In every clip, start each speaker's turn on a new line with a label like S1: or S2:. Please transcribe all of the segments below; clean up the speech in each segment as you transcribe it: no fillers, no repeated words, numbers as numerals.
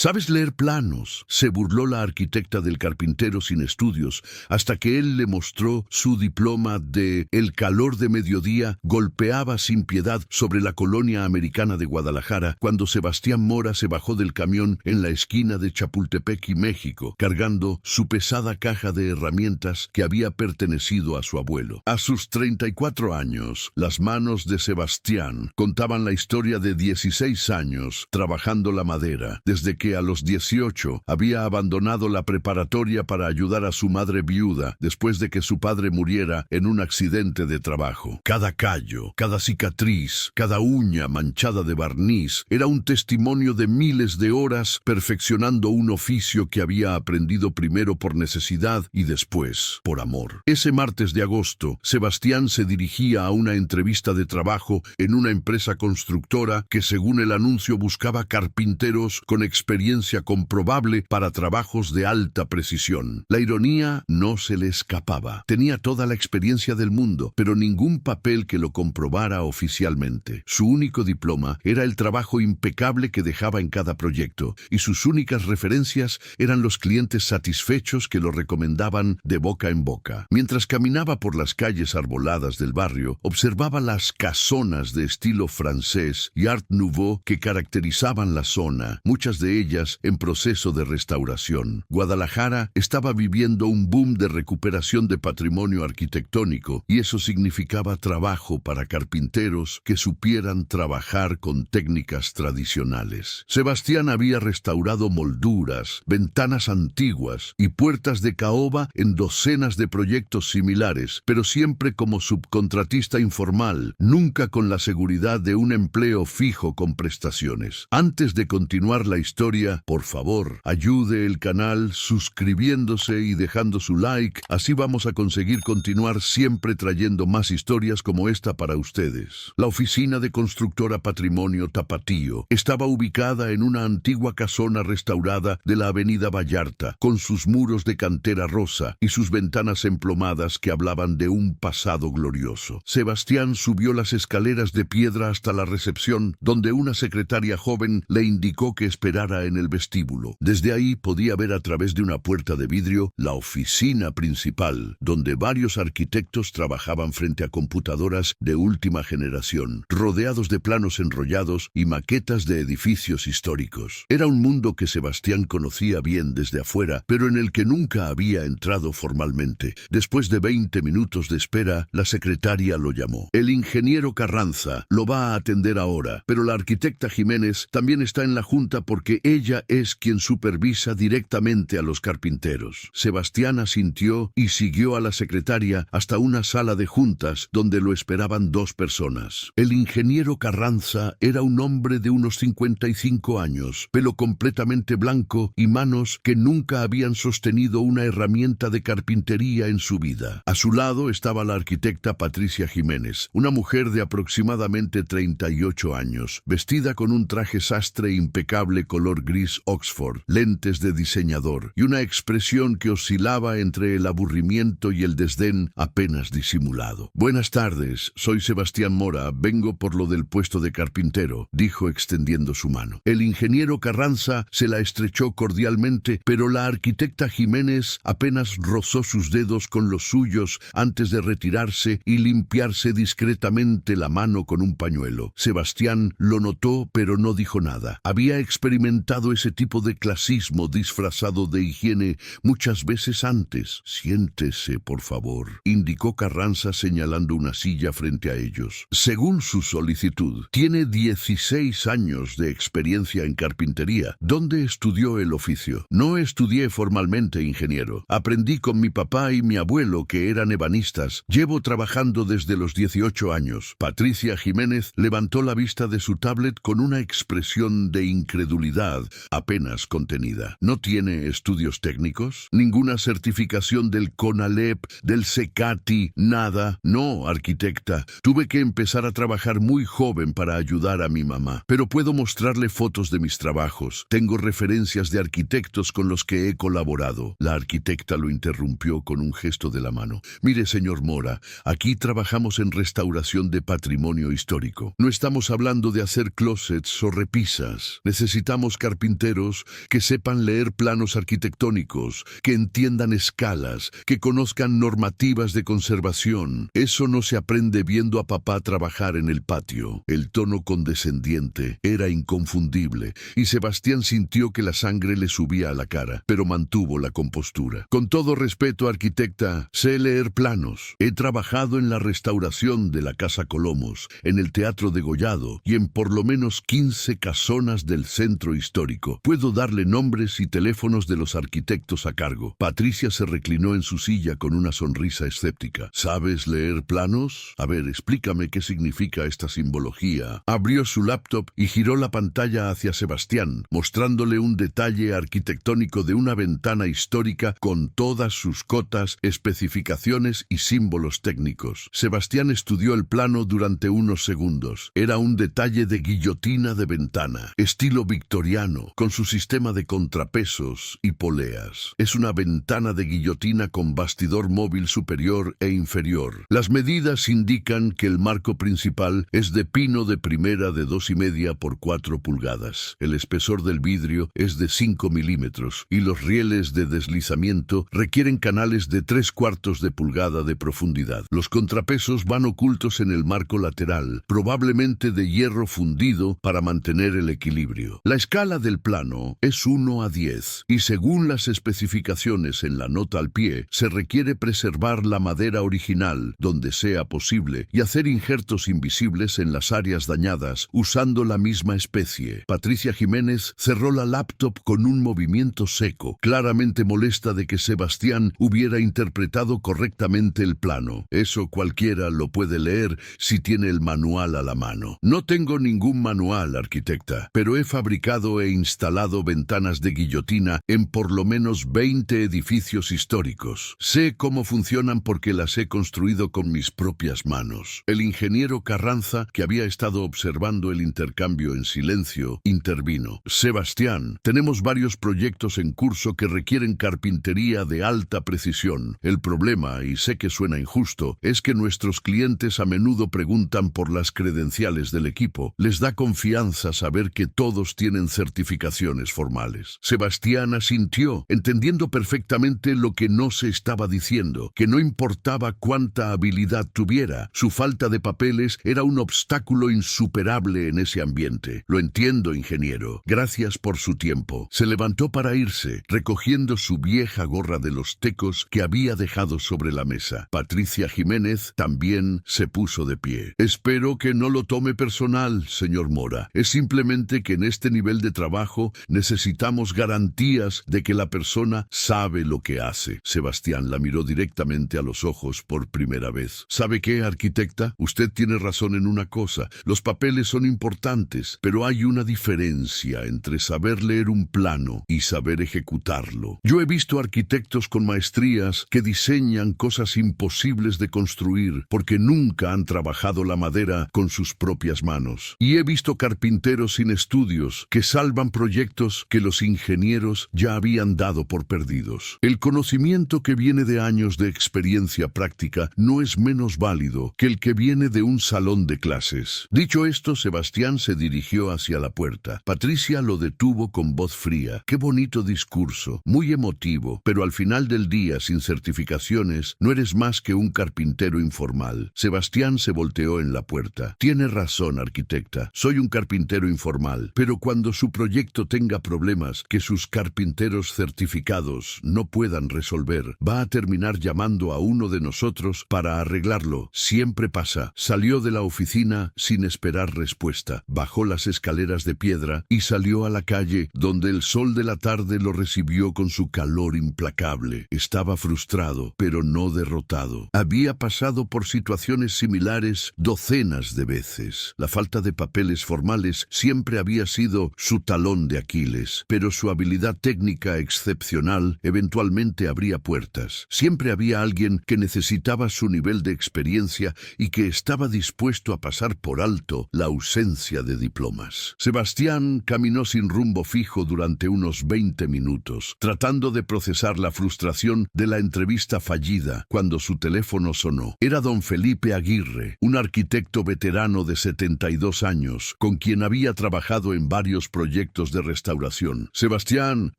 S1: ¿Sabes leer planos?, se burló la arquitecta del carpintero sin estudios, hasta que él le mostró su diploma de El calor de mediodía golpeaba sin piedad sobre la colonia americana de Guadalajara cuando Sebastián Mora se bajó del camión en la esquina de Chapultepec y México, cargando su pesada caja de herramientas que había pertenecido a su abuelo. A sus 34 años, las manos de Sebastián contaban la historia de 16 años trabajando la madera, desde que a los 18 había abandonado la preparatoria para ayudar a su madre viuda después de que su padre muriera en un accidente de trabajo. Cada callo, cada cicatriz, cada uña manchada de barniz era un testimonio de miles de horas perfeccionando un oficio que había aprendido primero por necesidad y después por amor. Ese martes de agosto, Sebastián se dirigía a una entrevista de trabajo en una empresa constructora que, según el anuncio, buscaba carpinteros con experiencia comprobable para trabajos de alta precisión. La ironía no se le escapaba. Tenía toda la experiencia del mundo, pero ningún papel que lo comprobara oficialmente. Su único diploma era el trabajo impecable que dejaba en cada proyecto, y sus únicas referencias eran los clientes satisfechos que lo recomendaban de boca en boca. Mientras caminaba por las calles arboladas del barrio, observaba las casonas de estilo francés y Art Nouveau que caracterizaban la zona, muchas de ellas en proceso de restauración. Guadalajara estaba viviendo un boom de recuperación de patrimonio arquitectónico, y eso significaba trabajo para carpinteros que supieran trabajar con técnicas tradicionales. Sebastián había restaurado molduras, ventanas antiguas y puertas de caoba en docenas de proyectos similares, pero siempre como subcontratista informal, nunca con la seguridad de un empleo fijo con prestaciones. Antes de continuar la historia, por favor, ayude el canal suscribiéndose y dejando su like, así vamos a conseguir continuar siempre trayendo más historias como esta para ustedes. La oficina de Constructora Patrimonio Tapatío estaba ubicada en una antigua casona restaurada de la avenida Vallarta, con sus muros de cantera rosa y sus ventanas emplomadas que hablaban de un pasado glorioso. Sebastián subió las escaleras de piedra hasta la recepción, donde una secretaria joven le indicó que esperara en el vestíbulo. Desde ahí podía ver a través de una puerta de vidrio la oficina principal, donde varios arquitectos trabajaban frente a computadoras de última generación, rodeados de planos enrollados y maquetas de edificios históricos. Era un mundo que Sebastián conocía bien desde afuera, pero en el que nunca había entrado formalmente. Después de 20 minutos de espera, la secretaria lo llamó. El ingeniero Carranza lo va a atender ahora, pero la arquitecta Jiménez también está en la junta porque ella es quien supervisa directamente a los carpinteros. Sebastián asintió y siguió a la secretaria hasta una sala de juntas donde lo esperaban dos personas. El ingeniero Carranza era un hombre de unos 55 años, pelo completamente blanco y manos que nunca habían sostenido una herramienta de carpintería en su vida. A su lado estaba la arquitecta Patricia Jiménez, una mujer de aproximadamente 38 años, vestida con un traje sastre impecable color gris Oxford, lentes de diseñador y una expresión que oscilaba entre el aburrimiento y el desdén apenas disimulado. Buenas tardes, soy Sebastián Mora, vengo por lo del puesto de carpintero, dijo extendiendo su mano. El ingeniero Carranza se la estrechó cordialmente, pero la arquitecta Jiménez apenas rozó sus dedos con los suyos antes de retirarse y limpiarse discretamente la mano con un pañuelo. Sebastián lo notó, pero no dijo nada. Había experimentado ese tipo de clasismo disfrazado de higiene muchas veces antes. Siéntese, por favor, indicó Carranza señalando una silla frente a ellos. Según su solicitud, tiene 16 años de experiencia en carpintería. ¿Dónde estudió el oficio? No estudié formalmente, ingeniero. Aprendí con mi papá y mi abuelo, que eran ebanistas. Llevo trabajando desde los 18 años. Patricia Jiménez levantó la vista de su tablet con una expresión de incredulidad apenas contenida. ¿No tiene estudios técnicos? ¿Ninguna certificación del CONALEP, del CECATI? Nada. No, arquitecta. Tuve que empezar a trabajar muy joven para ayudar a mi mamá. Pero puedo mostrarle fotos de mis trabajos. Tengo referencias de arquitectos con los que he colaborado. La arquitecta lo interrumpió con un gesto de la mano. Mire, señor Mora, aquí trabajamos en restauración de patrimonio histórico. No estamos hablando de hacer closets o repisas. Necesitamos carpinteros que sepan leer planos arquitectónicos, que entiendan escalas, que conozcan normativas de conservación. Eso no se aprende viendo a papá trabajar en el patio. El tono condescendiente era inconfundible y Sebastián sintió que la sangre le subía a la cara, pero mantuvo la compostura. Con todo respeto, arquitecta, sé leer planos. He trabajado en la restauración de la Casa Colomos, en el Teatro Degollado y en por lo menos 15 casonas del centro histórico. Puedo darle nombres y teléfonos de los arquitectos a cargo. Patricia se reclinó en su silla con una sonrisa escéptica. ¿Sabes leer planos? A ver, explícame qué significa esta simbología. Abrió su laptop y giró la pantalla hacia Sebastián, mostrándole un detalle arquitectónico de una ventana histórica con todas sus cotas, especificaciones y símbolos técnicos. Sebastián estudió el plano durante unos segundos. Era un detalle de guillotina de ventana, estilo victoriano, con su sistema de contrapesos y poleas. Es una ventana de guillotina con bastidor móvil superior e inferior. Las medidas indican que el marco principal es de pino de primera de 2,5 por 4 pulgadas. El espesor del vidrio es de 5 milímetros y los rieles de deslizamiento requieren canales de 3/4 de pulgada de profundidad. Los contrapesos van ocultos en el marco lateral, probablemente de hierro fundido para mantener el equilibrio. La escala del plano es 1 a 10 y según las especificaciones en la nota al pie, se requiere preservar la madera original donde sea posible y hacer injertos invisibles en las áreas dañadas usando la misma especie. Patricia Jiménez cerró la laptop con un movimiento seco, claramente molesta de que Sebastián hubiera interpretado correctamente el plano. Eso cualquiera lo puede leer si tiene el manual a la mano. No tengo ningún manual, arquitecta, pero he fabricado e instalado ventanas de guillotina en por lo menos 20 edificios históricos. Sé cómo funcionan porque las he construido con mis propias manos. El ingeniero Carranza, que había estado observando el intercambio en silencio, intervino. Sebastián, tenemos varios proyectos en curso que requieren carpintería de alta precisión. El problema, y sé que suena injusto, es que nuestros clientes a menudo preguntan por las credenciales del equipo. Les da confianza saber que todos tienen certificaciones formales. Sebastián asintió, entendiendo perfectamente lo que no se estaba diciendo, que no importaba cuánta habilidad tuviera, su falta de papeles era un obstáculo insuperable en ese ambiente. Lo entiendo, ingeniero. Gracias por su tiempo. Se levantó para irse, recogiendo su vieja gorra de los tecos que había dejado sobre la mesa. Patricia Jiménez también se puso de pie. Espero que no lo tome personal, señor Mora. Es simplemente que en este nivel de trabajo necesitamos garantías de que la persona sabe lo que hace. Sebastián la miró directamente a los ojos por primera vez. ¿Sabe qué, arquitecta? Usted tiene razón en una cosa. Los papeles son importantes, pero hay una diferencia entre saber leer un plano y saber ejecutarlo. Yo he visto arquitectos con maestrías que diseñan cosas imposibles de construir porque nunca han trabajado la madera con sus propias manos. Y he visto carpinteros sin estudios que salvan proyectos que los ingenieros ya habían dado por perdidos. El conocimiento que viene de años de experiencia práctica no es menos válido que el que viene de un salón de clases. Dicho esto, Sebastián se dirigió hacia la puerta. Patricia lo detuvo con voz fría. Qué bonito discurso, muy emotivo, pero al final del día, sin certificaciones, no eres más que un carpintero informal. Sebastián se volteó en la puerta. Tiene razón, arquitecta. Soy un carpintero informal, pero cuando su proyecto tenga problemas que sus carpinteros certificados no puedan resolver, va a terminar llamando a uno de nosotros para arreglarlo. Siempre pasa. Salió de la oficina sin esperar respuesta. Bajó las escaleras de piedra y salió a la calle, donde el sol de la tarde lo recibió con su calor implacable. Estaba frustrado, pero no derrotado. Había pasado por situaciones similares docenas de veces. La falta de papeles formales siempre había sido su talón de Aquiles, pero su habilidad técnica excepcional eventualmente abría puertas. Siempre había alguien que necesitaba su nivel de experiencia y que estaba dispuesto a pasar por alto la ausencia de diplomas. Sebastián caminó sin rumbo fijo durante unos 20 minutos, tratando de procesar la frustración de la entrevista fallida cuando su teléfono sonó. Era don Felipe Aguirre, un arquitecto veterano de 72 años, con quien había trabajado en varios proyectos proyectos de restauración. Sebastián,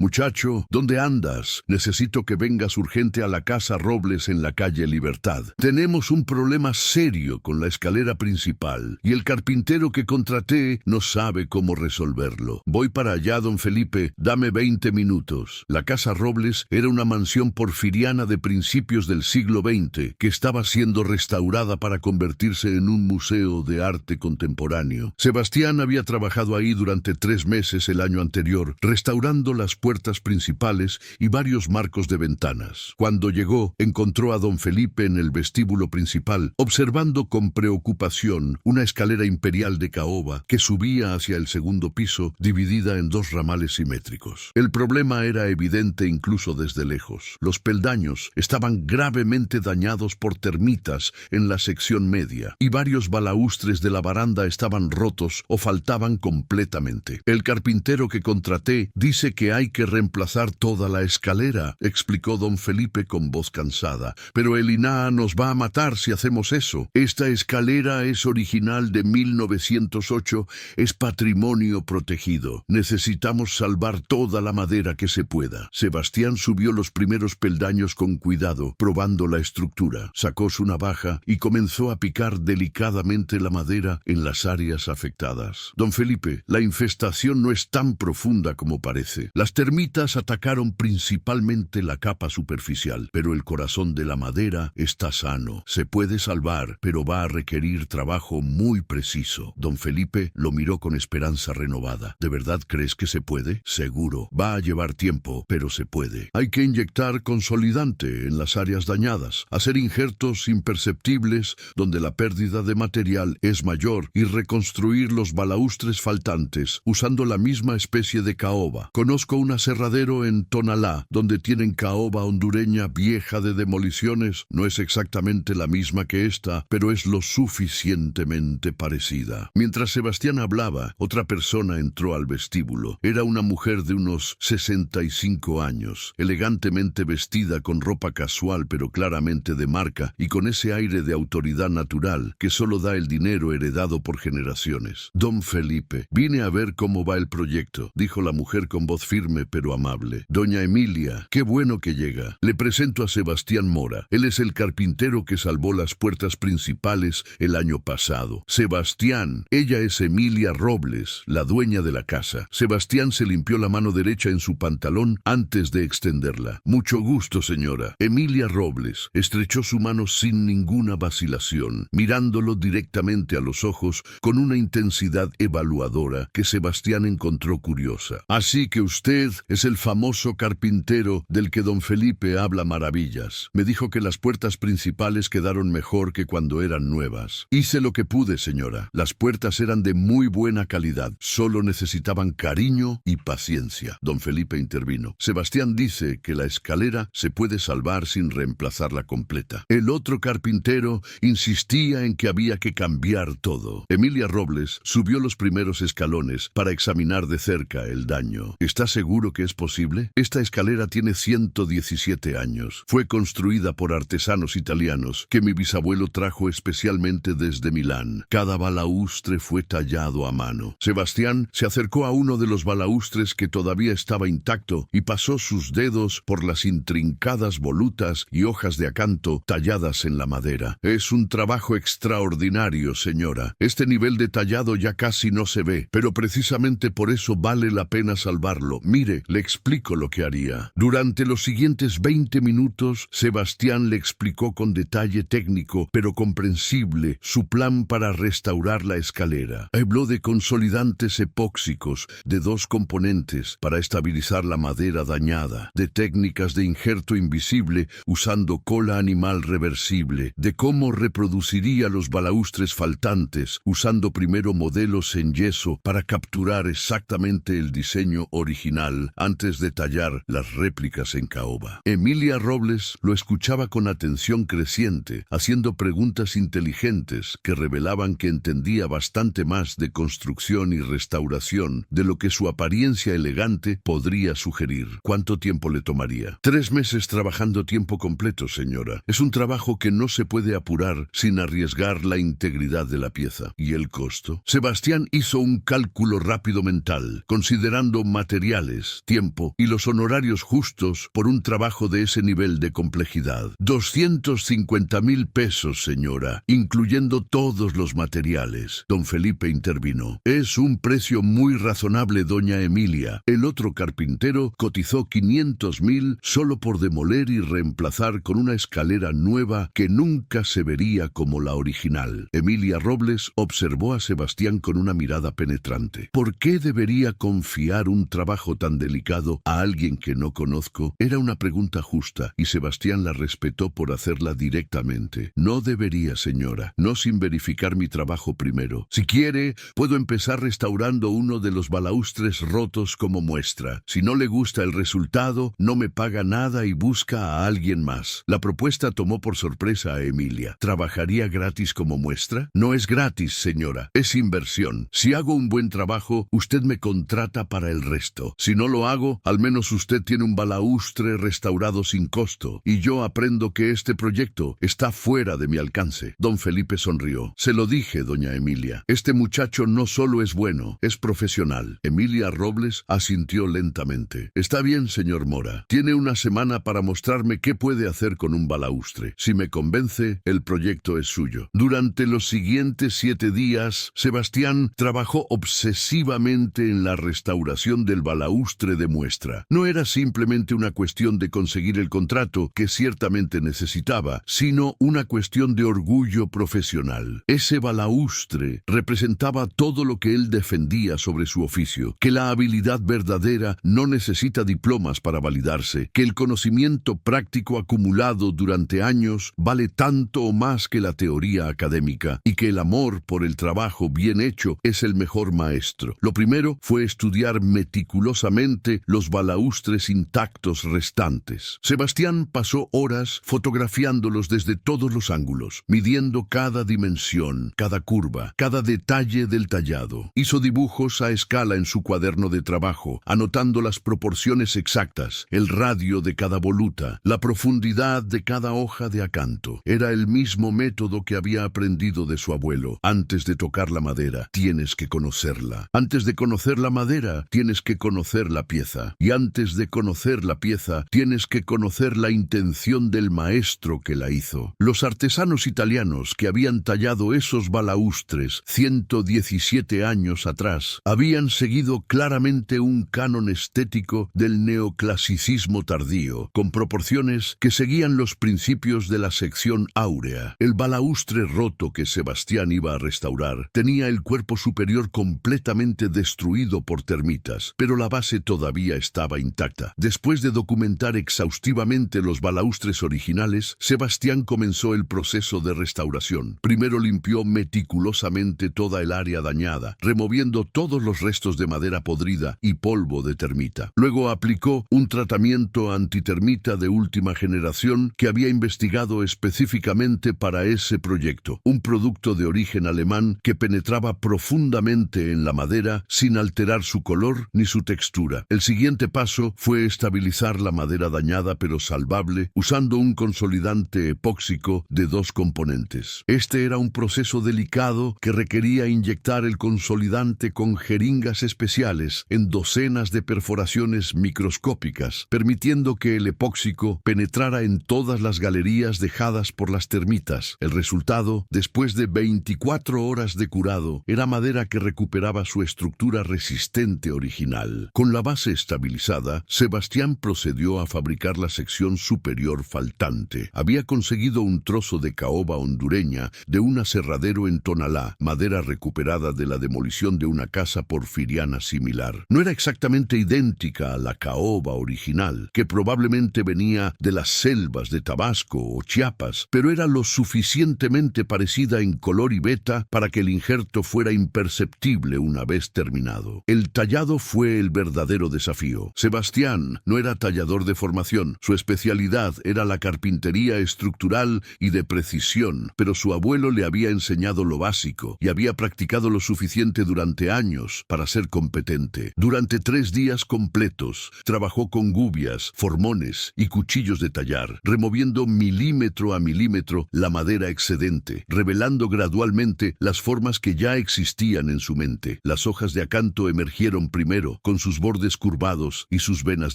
S1: muchacho, ¿dónde andas? Necesito que vengas urgente a la casa Robles en la calle Libertad. Tenemos un problema serio con la escalera principal y el carpintero que contraté no sabe cómo resolverlo. Voy para allá, don Felipe, dame 20 minutos. La casa Robles era una mansión porfiriana de principios del siglo XX que estaba siendo restaurada para convertirse en un museo de arte contemporáneo. Sebastián había trabajado ahí durante 3 meses el año anterior, restaurando las puertas principales y varios marcos de ventanas. Cuando llegó, encontró a don Felipe en el vestíbulo principal, observando con preocupación una escalera imperial de caoba que subía hacia el segundo piso, dividida en 2 ramales simétricos. El problema era evidente incluso desde lejos. Los peldaños estaban gravemente dañados por termitas en la sección media, y varios balaustres de la baranda estaban rotos o faltaban completamente. El carpintero que contraté dice que hay que reemplazar toda la escalera, explicó don Felipe con voz cansada. Pero el INAH nos va a matar si hacemos eso. Esta escalera es original de 1908, es patrimonio protegido. Necesitamos salvar toda la madera que se pueda. Sebastián subió los primeros peldaños con cuidado, probando la estructura. Sacó su navaja y comenzó a picar delicadamente la madera en las áreas afectadas. Don Felipe, la infestación no es tan profunda como parece. Las termitas atacaron principalmente la capa superficial, pero el corazón de la madera está sano. Se puede salvar, pero va a requerir trabajo muy preciso. Don Felipe lo miró con esperanza renovada. ¿De verdad crees que se puede? Seguro. Va a llevar tiempo, pero se puede. Hay que inyectar consolidante en las áreas dañadas, hacer injertos imperceptibles donde la pérdida de material es mayor y reconstruir los balaustres faltantes usando la misma especie de caoba. Conozco un aserradero en Tonalá donde tienen caoba hondureña vieja de demoliciones. No es exactamente la misma que esta, pero es lo suficientemente parecida. Mientras Sebastián hablaba, otra persona entró al vestíbulo. Era una mujer de unos 65 años, elegantemente vestida con ropa casual pero claramente de marca y con ese aire de autoridad natural que solo da el dinero heredado por generaciones. Don Felipe, vine a ver cómo va el proyecto, dijo la mujer con voz firme pero amable. Doña Emilia, qué bueno que llega. Le presento a Sebastián Mora. Él es el carpintero que salvó las puertas principales el año pasado. Sebastián, ella es Emilia Robles, la dueña de la casa. Sebastián se limpió la mano derecha en su pantalón antes de extenderla. Mucho gusto, señora. Emilia Robles estrechó su mano sin ninguna vacilación, mirándolo directamente a los ojos con una intensidad evaluadora que Sebastián encontró curiosa. Así que usted es el famoso carpintero del que don Felipe habla maravillas. Me dijo que las puertas principales quedaron mejor que cuando eran nuevas. Hice lo que pude, señora. Las puertas eran de muy buena calidad. Solo necesitaban cariño y paciencia. Don Felipe intervino. Sebastián dice que la escalera se puede salvar sin reemplazarla completa. El otro carpintero insistía en que había que cambiar todo. Emilia Robles subió los primeros escalones para examinar de cerca el daño. ¿Está seguro que es posible? Esta escalera tiene 117 años. Fue construida por artesanos italianos que mi bisabuelo trajo especialmente desde Milán. Cada balaustre fue tallado a mano. Sebastián se acercó a uno de los balaustres que todavía estaba intacto y pasó sus dedos por las intrincadas volutas y hojas de acanto talladas en la madera. Es un trabajo extraordinario, señora. Este nivel de tallado ya casi no se ve, pero precisamente por eso vale la pena salvarlo. Mire, le explico lo que haría. Durante los siguientes 20 minutos, Sebastián le explicó con detalle técnico, pero comprensible, su plan para restaurar la escalera. Habló de consolidantes epóxicos de 2 componentes para estabilizar la madera dañada, de técnicas de injerto invisible usando cola animal reversible, de cómo reproduciría los balaustres faltantes usando primero modelos en yeso para capturar exactamente el diseño original antes de tallar las réplicas en caoba. Emilia Robles lo escuchaba con atención creciente, haciendo preguntas inteligentes que revelaban que entendía bastante más de construcción y restauración de lo que su apariencia elegante podría sugerir. ¿Cuánto tiempo le tomaría? 3 meses trabajando tiempo completo, señora. Es un trabajo que no se puede apurar sin arriesgar la integridad de la pieza. ¿Y el costo? Sebastián hizo un cálculo rápido sólido mental, considerando materiales, tiempo y los honorarios justos por un trabajo de ese nivel de complejidad. 250,000 pesos, señora, incluyendo todos los materiales. Don Felipe intervino. Es un precio muy razonable, doña Emilia. El otro carpintero cotizó 500,000 solo por demoler y reemplazar con una escalera nueva que nunca se vería como la original. Emilia Robles observó a Sebastián con una mirada penetrante. ¿Por qué debería confiar un trabajo tan delicado a alguien que no conozco? Era una pregunta justa y Sebastián la respetó por hacerla directamente. No debería, señora, no sin verificar mi trabajo primero. Si quiere, puedo empezar restaurando uno de los balaustres rotos como muestra. Si no le gusta el resultado, no me paga nada y busca a alguien más. La propuesta tomó por sorpresa a Emilia. ¿Trabajaría gratis como muestra? No es gratis, señora, es inversión. Si hago un buen trabajo, usted me contrata para el resto. Si no lo hago, al menos usted tiene un balaustre restaurado sin costo, y yo aprendo que este proyecto está fuera de mi alcance. Don Felipe sonrió. Se lo dije, doña Emilia. Este muchacho no solo es bueno, es profesional. Emilia Robles asintió lentamente. Está bien, señor Mora. Tiene una semana para mostrarme qué puede hacer con un balaustre. Si me convence, el proyecto es suyo. Durante los siguientes 7 días, Sebastián trabajó obsesivamente en la restauración del balaustre de muestra. No era simplemente una cuestión de conseguir el contrato que ciertamente necesitaba, sino una cuestión de orgullo profesional. Ese balaustre representaba todo lo que él defendía sobre su oficio, que la habilidad verdadera no necesita diplomas para validarse, que el conocimiento práctico acumulado durante años vale tanto o más que la teoría académica, y que el amor por el trabajo bien hecho es el mejor maestro. Lo primero fue estudiar meticulosamente los balaustres intactos restantes. Sebastián pasó horas fotografiándolos desde todos los ángulos, midiendo cada dimensión, cada curva, cada detalle del tallado. Hizo dibujos a escala en su cuaderno de trabajo, anotando las proporciones exactas, el radio de cada voluta, la profundidad de cada hoja de acanto. Era el mismo método que había aprendido de su abuelo. Antes de tocar la madera, tienes que conocerla. Antes de conocer la madera, tienes que conocer la pieza. Y antes de conocer la pieza, tienes que conocer la intención del maestro que la hizo. Los artesanos italianos que habían tallado esos balaustres 117 años atrás habían seguido claramente un canon estético del neoclasicismo tardío, con proporciones que seguían los principios de la sección áurea. El balaustre roto que Sebastián iba a restaurar tenía el cuerpo superior completamente destruido por termitas, pero la base todavía estaba intacta. Después de documentar exhaustivamente los balaustres originales, Sebastián comenzó el proceso de restauración. Primero limpió meticulosamente toda el área dañada, removiendo todos los restos de madera podrida y polvo de termita. Luego aplicó un tratamiento antitermita de última generación que había investigado específicamente para ese proyecto, un producto de origen alemán que penetraba profundamente en la madera sin alterar su color ni su textura. El siguiente paso fue estabilizar la madera dañada pero salvable usando un consolidante epóxico de 2 componentes. Este era un proceso delicado que requería inyectar el consolidante con jeringas especiales en docenas de perforaciones microscópicas, permitiendo que el epóxico penetrara en todas las galerías dejadas por las termitas. El resultado, después de 24 horas de curado, era madera que recuperaba su estructura resistente original. Con la base estabilizada, Sebastián procedió a fabricar la sección superior faltante. Había conseguido un trozo de caoba hondureña de un aserradero en Tonalá, madera recuperada de la demolición de una casa porfiriana similar. No era exactamente idéntica a la caoba original, que probablemente venía de las selvas de Tabasco o Chiapas, pero era lo suficientemente parecida en color y veta para que el injerto fuera imperceptible una vez terminado. El tallado fue el verdadero desafío. Sebastián no era tallador de formación, su especialidad era la carpintería estructural y de precisión, pero su abuelo le había enseñado lo básico y había practicado lo suficiente durante años para ser competente. Durante 3 días completos, trabajó con gubias, formones y cuchillos de tallar, removiendo milímetro a milímetro la madera excedente, revelando gradualmente las formas que ya existían en su mente. Las hojas hojas de acanto emergieron primero, con sus bordes curvados y sus venas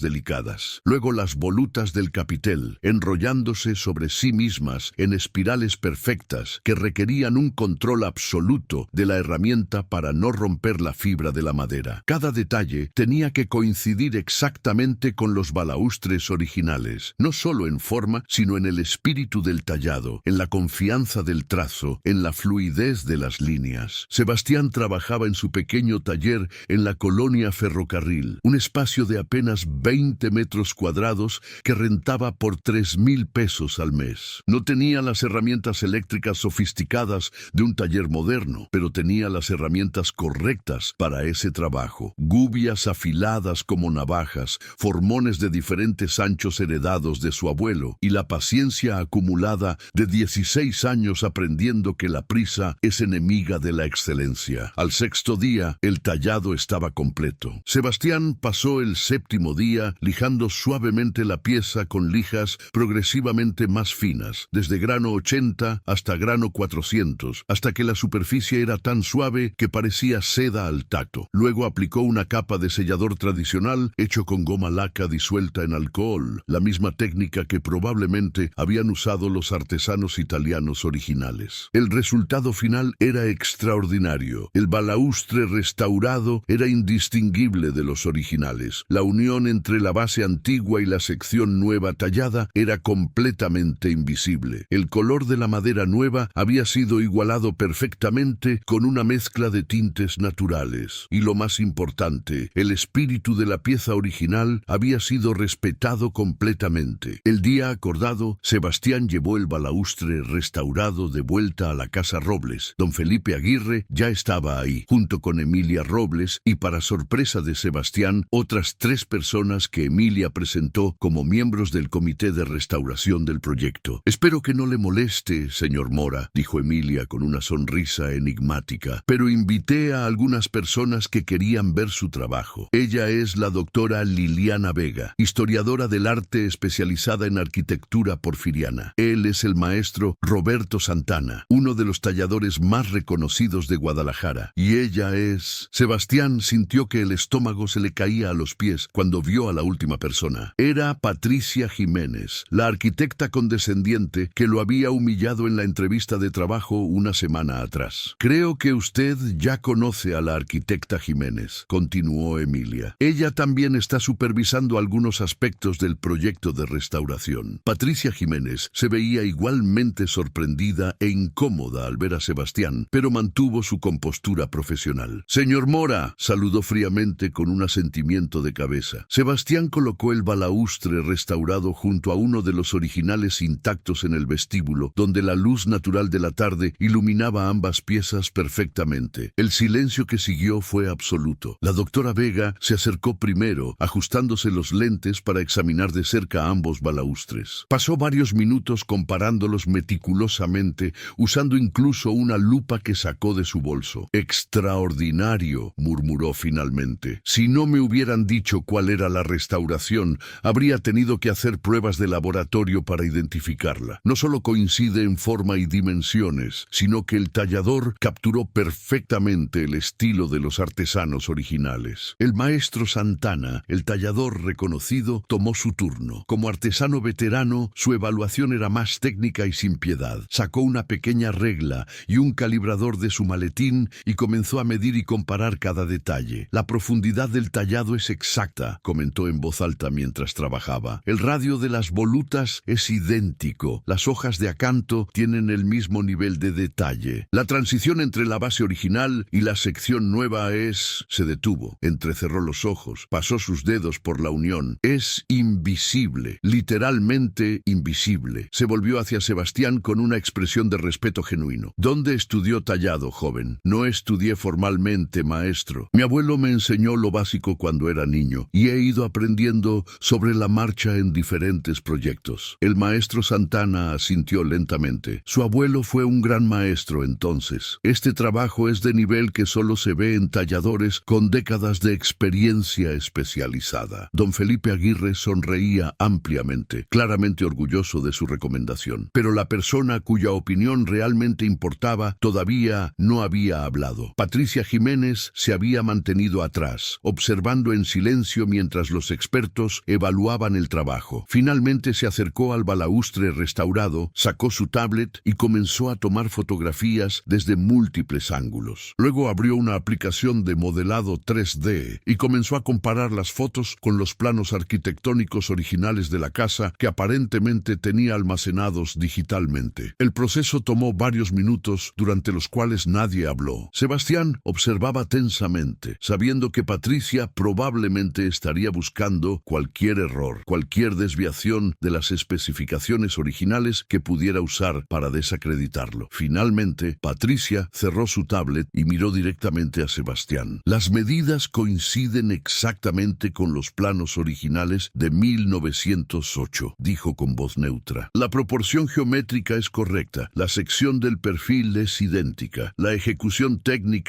S1: delicadas. Luego las volutas del capitel, enrollándose sobre sí mismas en espirales perfectas que requerían un control absoluto de la herramienta para no romper la fibra de la madera. Cada detalle tenía que coincidir exactamente con los balaustres originales, no solo en forma, sino en el espíritu del tallado, en la confianza del trazo, en la fluidez de las líneas. Sebastián trabajaba en su pequeño taller en la colonia Ferrocarril, un espacio de apenas 20 metros cuadrados que rentaba por 3,000 pesos al mes. No tenía las herramientas eléctricas sofisticadas de un taller moderno, pero tenía las herramientas correctas para ese trabajo. Gubias afiladas como navajas, formones de diferentes anchos heredados de su abuelo y la paciencia acumulada de 16 años aprendiendo que la prisa es enemiga de la excelencia. Al sexto día, el tallado estaba completo. Sebastián pasó el séptimo día lijando suavemente la pieza con lijas progresivamente más finas, desde grano 80 hasta grano 400, hasta que la superficie era tan suave que parecía seda al tacto. Luego aplicó una capa de sellador tradicional hecho con goma laca disuelta en alcohol, la misma técnica que probablemente habían usado los artesanos italianos originales. El resultado final era extraordinario. El balaustre restaurado era indistinguible de los originales. La unión entre la base antigua y la sección nueva tallada era completamente invisible. El color de la madera nueva había sido igualado perfectamente con una mezcla de tintes naturales. Y lo más importante, el espíritu de la pieza original había sido respetado completamente. El día acordado, Sebastián llevó el balaustre restaurado de vuelta a la casa Robles. Don Felipe Aguirre ya estaba ahí, junto con Emilia Robles y, para sorpresa de Sebastián, otras 3 personas que Emilia presentó como miembros del comité de restauración del proyecto. «Espero que no le moleste, señor Mora», dijo Emilia con una sonrisa enigmática, «pero invité a algunas personas que querían ver su trabajo. Ella es la doctora Liliana Vega, historiadora del arte especializada en arquitectura porfiriana. Él es el maestro Roberto Santana, uno de los talladores más reconocidos de Guadalajara. Y ella es...». Sebastián sintió que el estómago se le caía a los pies cuando vio a la última persona. Era Patricia Jiménez, la arquitecta condescendiente que lo había humillado en la entrevista de trabajo una semana atrás. «Creo que usted ya conoce a la arquitecta Jiménez», continuó Emilia. «Ella también está supervisando algunos aspectos del proyecto de restauración». Patricia Jiménez se veía igualmente sorprendida e incómoda al ver a Sebastián, pero mantuvo su compostura profesional. «Señor Mora», saludó fríamente con un asentimiento de cabeza. Sebastián colocó el balaustre restaurado junto a uno de los originales intactos en el vestíbulo, donde la luz natural de la tarde iluminaba ambas piezas perfectamente. El silencio que siguió fue absoluto. La doctora Vega se acercó primero, ajustándose los lentes para examinar de cerca ambos balaustres. Pasó varios minutos comparándolos meticulosamente, usando incluso una lupa que sacó de su bolso. «Extraordinario», murmuró finalmente. «Si no me hubieran dicho cuál era la restauración, habría tenido que hacer pruebas de laboratorio para identificarla. No solo coincide en forma y dimensiones, sino que el tallador capturó perfectamente el estilo de los artesanos originales». El maestro Santana, el tallador reconocido, tomó su turno. Como artesano veterano, su evaluación era más técnica y sin piedad. Sacó una pequeña regla y un calibrador de su maletín y comenzó a medir y comparar cada detalle. «La profundidad del tallado es exacta», comentó en voz alta mientras trabajaba. «El radio de las volutas es idéntico. Las hojas de acanto tienen el mismo nivel de detalle. La transición entre la base original y la sección nueva es...». Se detuvo, entrecerró los ojos, pasó sus dedos por la unión. «Es invisible, literalmente invisible». Se volvió hacia Sebastián con una expresión de respeto genuino. «¿Dónde estudió tallado, joven?» «No estudié formalmente, maestro. Mi abuelo me enseñó lo básico cuando era niño y he ido aprendiendo sobre la marcha en diferentes proyectos». El maestro Santana asintió lentamente. «Su abuelo fue un gran maestro entonces. Este trabajo es de nivel que solo se ve en talladores con décadas de experiencia especializada». Don Felipe Aguirre sonreía ampliamente, claramente orgulloso de su recomendación. Pero la persona cuya opinión realmente importaba todavía no había hablado. Patricia Jiménez Jiménez se había mantenido atrás, observando en silencio mientras los expertos evaluaban el trabajo. Finalmente se acercó al balaustre restaurado, sacó su tablet y comenzó a tomar fotografías desde múltiples ángulos. Luego abrió una aplicación de modelado 3D y comenzó a comparar las fotos con los planos arquitectónicos originales de la casa que aparentemente tenía almacenados digitalmente. El proceso tomó varios minutos, durante los cuales nadie habló. Sebastián observaba tensamente, sabiendo que Patricia probablemente estaría buscando cualquier error, cualquier desviación de las especificaciones originales que pudiera usar para desacreditarlo. Finalmente, Patricia cerró su tablet y miró directamente a Sebastián. Las medidas coinciden exactamente con los planos originales de 1908, dijo con voz neutra. La proporción geométrica es correcta, la sección del perfil es idéntica, la ejecución técnica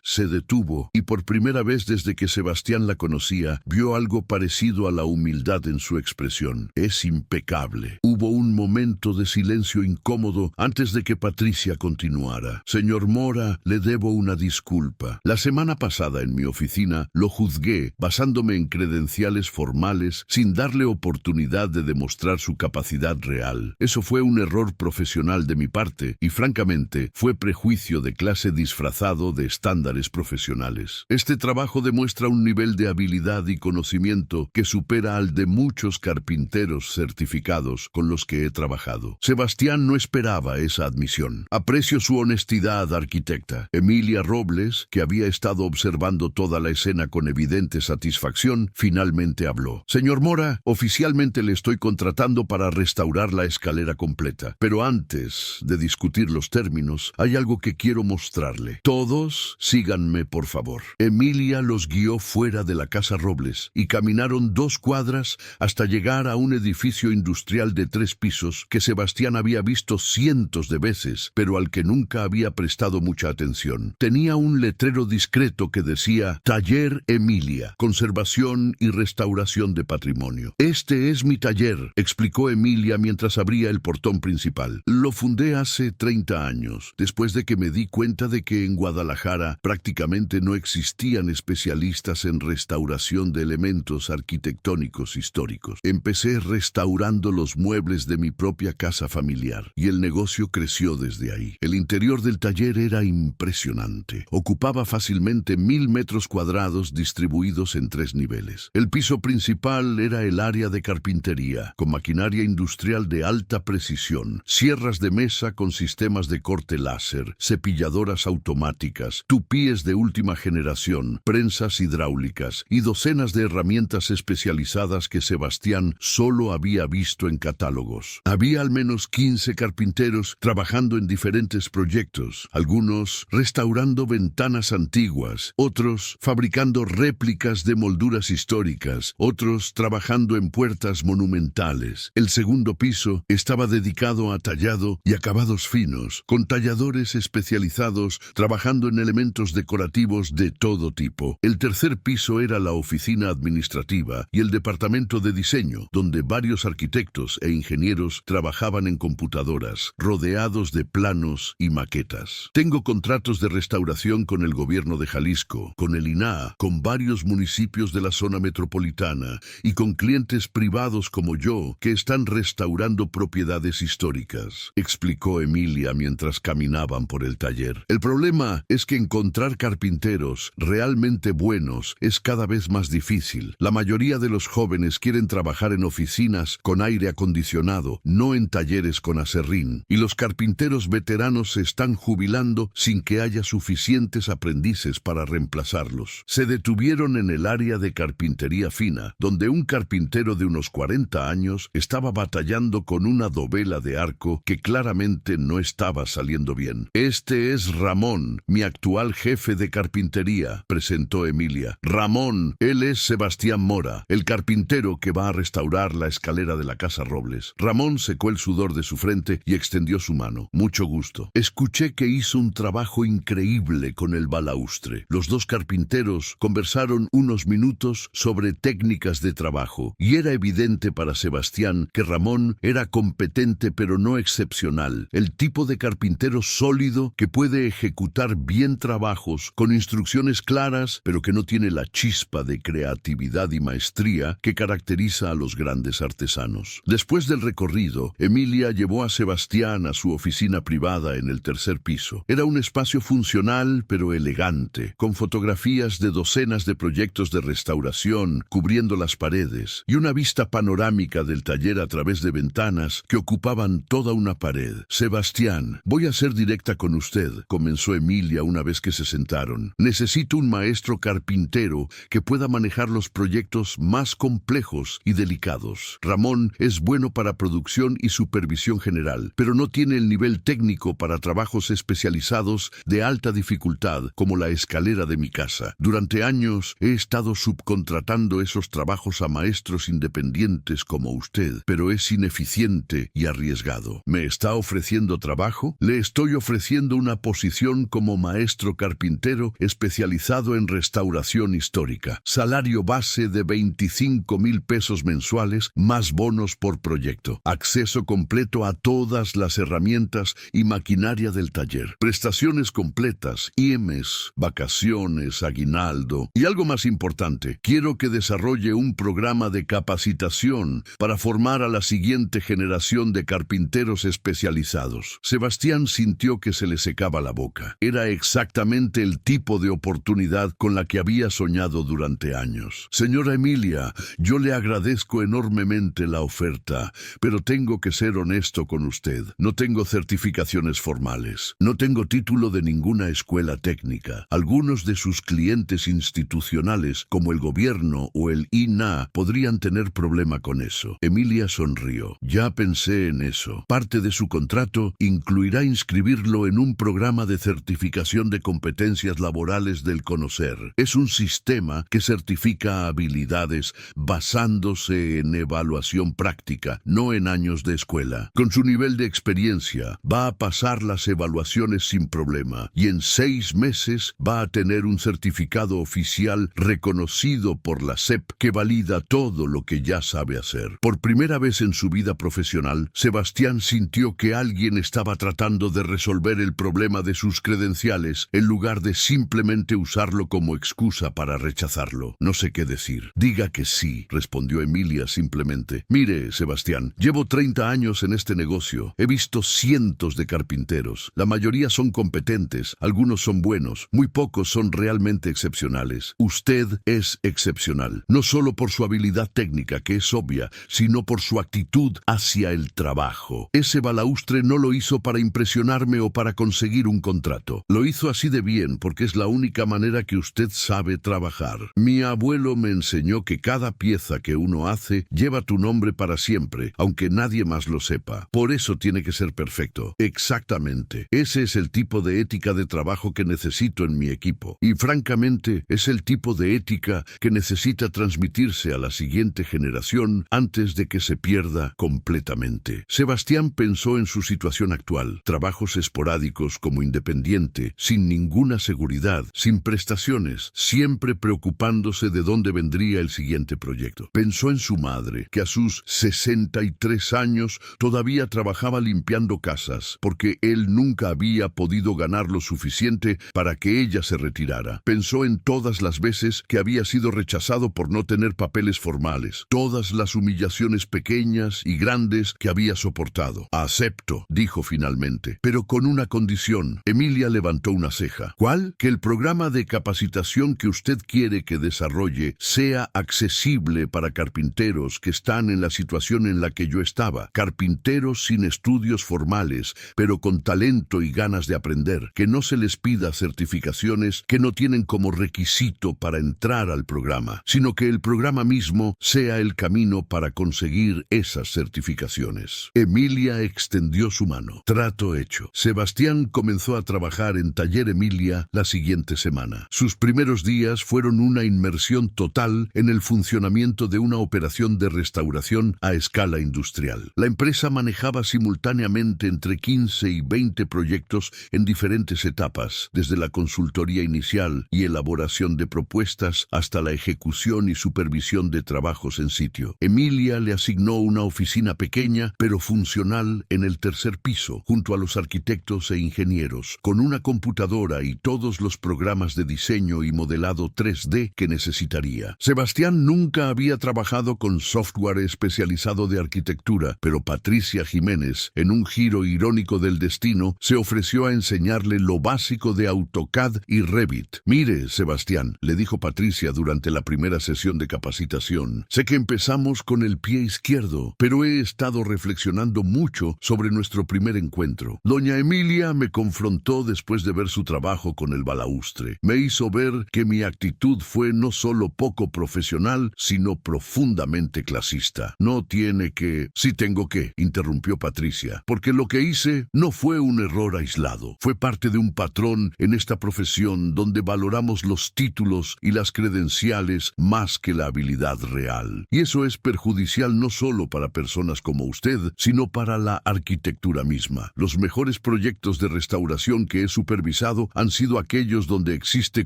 S1: se detuvo y por primera vez desde que Sebastián la conocía, vio algo parecido a la humildad en su expresión. Es impecable. Hubo un momento de silencio incómodo antes de que Patricia continuara. Señor Mora, le debo una disculpa. La semana pasada en mi oficina lo juzgué basándome en credenciales formales sin darle oportunidad de demostrar su capacidad real. Eso fue un error profesional de mi parte y francamente fue prejuicio de clase disfrazado de estándares profesionales. Este trabajo demuestra un nivel de habilidad y conocimiento que supera al de muchos carpinteros certificados con los que he trabajado. Sebastián no esperaba esa admisión. Aprecio su honestidad, arquitecta. Emilia Robles, que había estado observando toda la escena con evidente satisfacción, finalmente habló. Señor Mora, oficialmente le estoy contratando para restaurar la escalera completa. Pero antes de discutir los términos, hay algo que quiero mostrarle. Todos, síganme por favor. Emilia los guió fuera de la casa Robles y caminaron 2 cuadras hasta llegar a un edificio industrial de 3 pisos que Sebastián había visto cientos de veces, pero al que nunca había prestado mucha atención. Tenía un letrero discreto que decía Taller Emilia, Conservación y Restauración de Patrimonio. Este es mi taller, explicó Emilia mientras abría el portón principal. Lo fundé hace 30 años, después de que me di cuenta de que en Guadalajara prácticamente no existían especialistas en restauración de elementos arquitectónicos históricos. Empecé restaurando los muebles de mi propia casa familiar y el negocio creció desde ahí. El interior del taller era impresionante. Ocupaba fácilmente 1000 metros cuadrados distribuidos en 3 niveles. El piso principal era el área de carpintería, con maquinaria industrial de alta precisión, sierras de mesa con sistemas de corte láser, cepilladoras automáticas, tupíes de última generación, prensas hidráulicas y docenas de herramientas especializadas que Sebastián solo había visto en catálogos. Había al menos 15 carpinteros trabajando en diferentes proyectos, algunos restaurando ventanas antiguas, otros fabricando réplicas de molduras históricas, otros trabajando en puertas monumentales. El segundo piso estaba dedicado a tallado y acabados finos, con talladores especializados trabajando en elementos decorativos de todo tipo. El tercer piso era la oficina administrativa y el departamento de diseño, donde varios arquitectos e ingenieros trabajaban en computadoras, rodeados de planos y maquetas. Tengo contratos de restauración con el gobierno de Jalisco, con el INAH, con varios municipios de la zona metropolitana y con clientes privados como yo que están restaurando propiedades históricas, explicó Emilia mientras caminaban por el taller. El problema es que encontrar carpinteros realmente buenos es cada vez más difícil. La mayoría de los jóvenes quieren trabajar en oficinas con aire acondicionado, no en talleres con aserrín, y los carpinteros veteranos se están jubilando sin que haya suficientes aprendices para reemplazarlos. Se detuvieron en el área de carpintería fina, donde un carpintero de unos 40 años estaba batallando con una dovela de arco que claramente no estaba saliendo bien. Este es Ramón, mi actual jefe de carpintería, presentó Emilia. Ramón, él es Sebastián Mora, el carpintero que va a restaurar la escalera de la casa Robles. Ramón secó el sudor de su frente y extendió su mano. Mucho gusto. Escuché que hizo un trabajo increíble con el balaustre. Los 2 carpinteros conversaron unos minutos sobre técnicas de trabajo y era evidente para Sebastián que Ramón era competente pero no excepcional, el tipo de carpintero sólido que puede ejecutar bien trabajos dibujos, con instrucciones claras, pero que no tiene la chispa de creatividad y maestría que caracteriza a los grandes artesanos. Después del recorrido, Emilia llevó a Sebastián a su oficina privada en el tercer piso. Era un espacio funcional pero elegante, con fotografías de docenas de proyectos de restauración cubriendo las paredes y una vista panorámica del taller a través de ventanas que ocupaban toda una pared. Sebastián, voy a ser directa con usted, comenzó Emilia una vez que se sentaron. Necesito un maestro carpintero que pueda manejar los proyectos más complejos y delicados. Ramón es bueno para producción y supervisión general, pero no tiene el nivel técnico para trabajos especializados de alta dificultad como la escalera de mi casa. Durante años he estado subcontratando esos trabajos a maestros independientes como usted, pero es ineficiente y arriesgado. ¿Me está ofreciendo trabajo? Le estoy ofreciendo una posición como maestro carpintero especializado en restauración histórica. Salario base de 25,000 pesos mensuales más bonos por proyecto. Acceso completo a todas las herramientas y maquinaria del taller. Prestaciones completas, IEMES, vacaciones, aguinaldo. Y algo más importante, quiero que desarrolle un programa de capacitación para formar a la siguiente generación de carpinteros especializados. Sebastián sintió que se le secaba la boca. Era exactamente el tipo de oportunidad con la que había soñado durante años. Señora Emilia, yo le agradezco enormemente la oferta, pero tengo que ser honesto con usted. No tengo certificaciones formales. No tengo título de ninguna escuela técnica. Algunos de sus clientes institucionales, como el gobierno o el INAH, podrían tener problema con eso. Emilia sonrió. Ya pensé en eso. Parte de su contrato incluirá inscribirlo en un programa de certificación de competencias laborales del Conocer. Es un sistema que certifica habilidades basándose en evaluación práctica, no en años de escuela. Con su nivel de experiencia, va a pasar las evaluaciones sin problema y en 6 meses va a tener un certificado oficial reconocido por la SEP que valida todo lo que ya sabe hacer. Por primera vez en su vida profesional, Sebastián sintió que alguien estaba tratando de resolver el problema de sus credenciales en lugar de simplemente usarlo como excusa para rechazarlo. No sé qué decir. Diga que sí, respondió Emilia simplemente. Mire, Sebastián, llevo 30 años en este negocio. He visto cientos de carpinteros. La mayoría son competentes, algunos son buenos, muy pocos son realmente excepcionales. Usted es excepcional, no solo por su habilidad técnica, que es obvia, sino por su actitud hacia el trabajo. Ese balaustre no lo hizo para impresionarme o para conseguir un contrato. Lo hizo así de bien porque es la única manera que usted sabe trabajar. Mi abuelo me enseñó que cada pieza que uno hace lleva tu nombre para siempre, aunque nadie más lo sepa. Por eso tiene que ser perfecto. Exactamente. Ese es el tipo de ética de trabajo que necesito en mi equipo. Y francamente, es el tipo de ética que necesita transmitirse a la siguiente generación antes de que se pierda completamente. Sebastián pensó en su situación actual. Trabajos esporádicos como independiente, sin ninguna seguridad, sin prestaciones, siempre preocupándose de dónde vendría el siguiente proyecto. Pensó en su madre, que a sus 63 años todavía trabajaba limpiando casas, porque él nunca había podido ganar lo suficiente para que ella se retirara. Pensó en todas las veces que había sido rechazado por no tener papeles formales, todas las humillaciones pequeñas y grandes que había soportado. Acepto, dijo finalmente, pero con una condición. Emilia levantó una ceja. ¿Cuál? Que el programa de capacitación que usted quiere que desarrolle sea accesible para carpinteros que están en la situación en la que yo estaba. Carpinteros sin estudios formales, pero con talento y ganas de aprender. Que no se les pida certificaciones que no tienen como requisito para entrar al programa, sino que el programa mismo sea el camino para conseguir esas certificaciones. Emilia extendió su mano. Trato hecho. Sebastián comenzó a trabajar en Taller Emilia la siguiente semana. Sus primeros días fueron una inmersión total en el funcionamiento de una operación de restauración a escala industrial. La empresa manejaba simultáneamente entre 15 y 20 proyectos en diferentes etapas, desde la consultoría inicial y elaboración de propuestas hasta la ejecución y supervisión de trabajos en sitio. Emilia le asignó una oficina pequeña pero funcional en el tercer piso, junto a los arquitectos e ingenieros, con una computadora y y todos los programas de diseño y modelado 3D que necesitaría. Sebastián nunca había trabajado con software especializado de arquitectura, pero Patricia Jiménez, en un giro irónico del destino, se ofreció a enseñarle lo básico de AutoCAD y Revit. Mire, Sebastián, le dijo Patricia durante la primera sesión de capacitación, sé que empezamos con el pie izquierdo, pero he estado reflexionando mucho sobre nuestro primer encuentro. Doña Emilia me confrontó después de ver su trabajo con el balaustre. Me hizo ver que mi actitud fue no solo poco profesional, sino profundamente clasista. No tiene que... Sí tengo que, interrumpió Patricia, porque lo que hice no fue un error aislado. Fue parte de un patrón en esta profesión donde valoramos los títulos y las credenciales más que la habilidad real. Y eso es perjudicial no solo para personas como usted, sino para la arquitectura misma. Los mejores proyectos de restauración que he supervisado han sido aquellos donde existe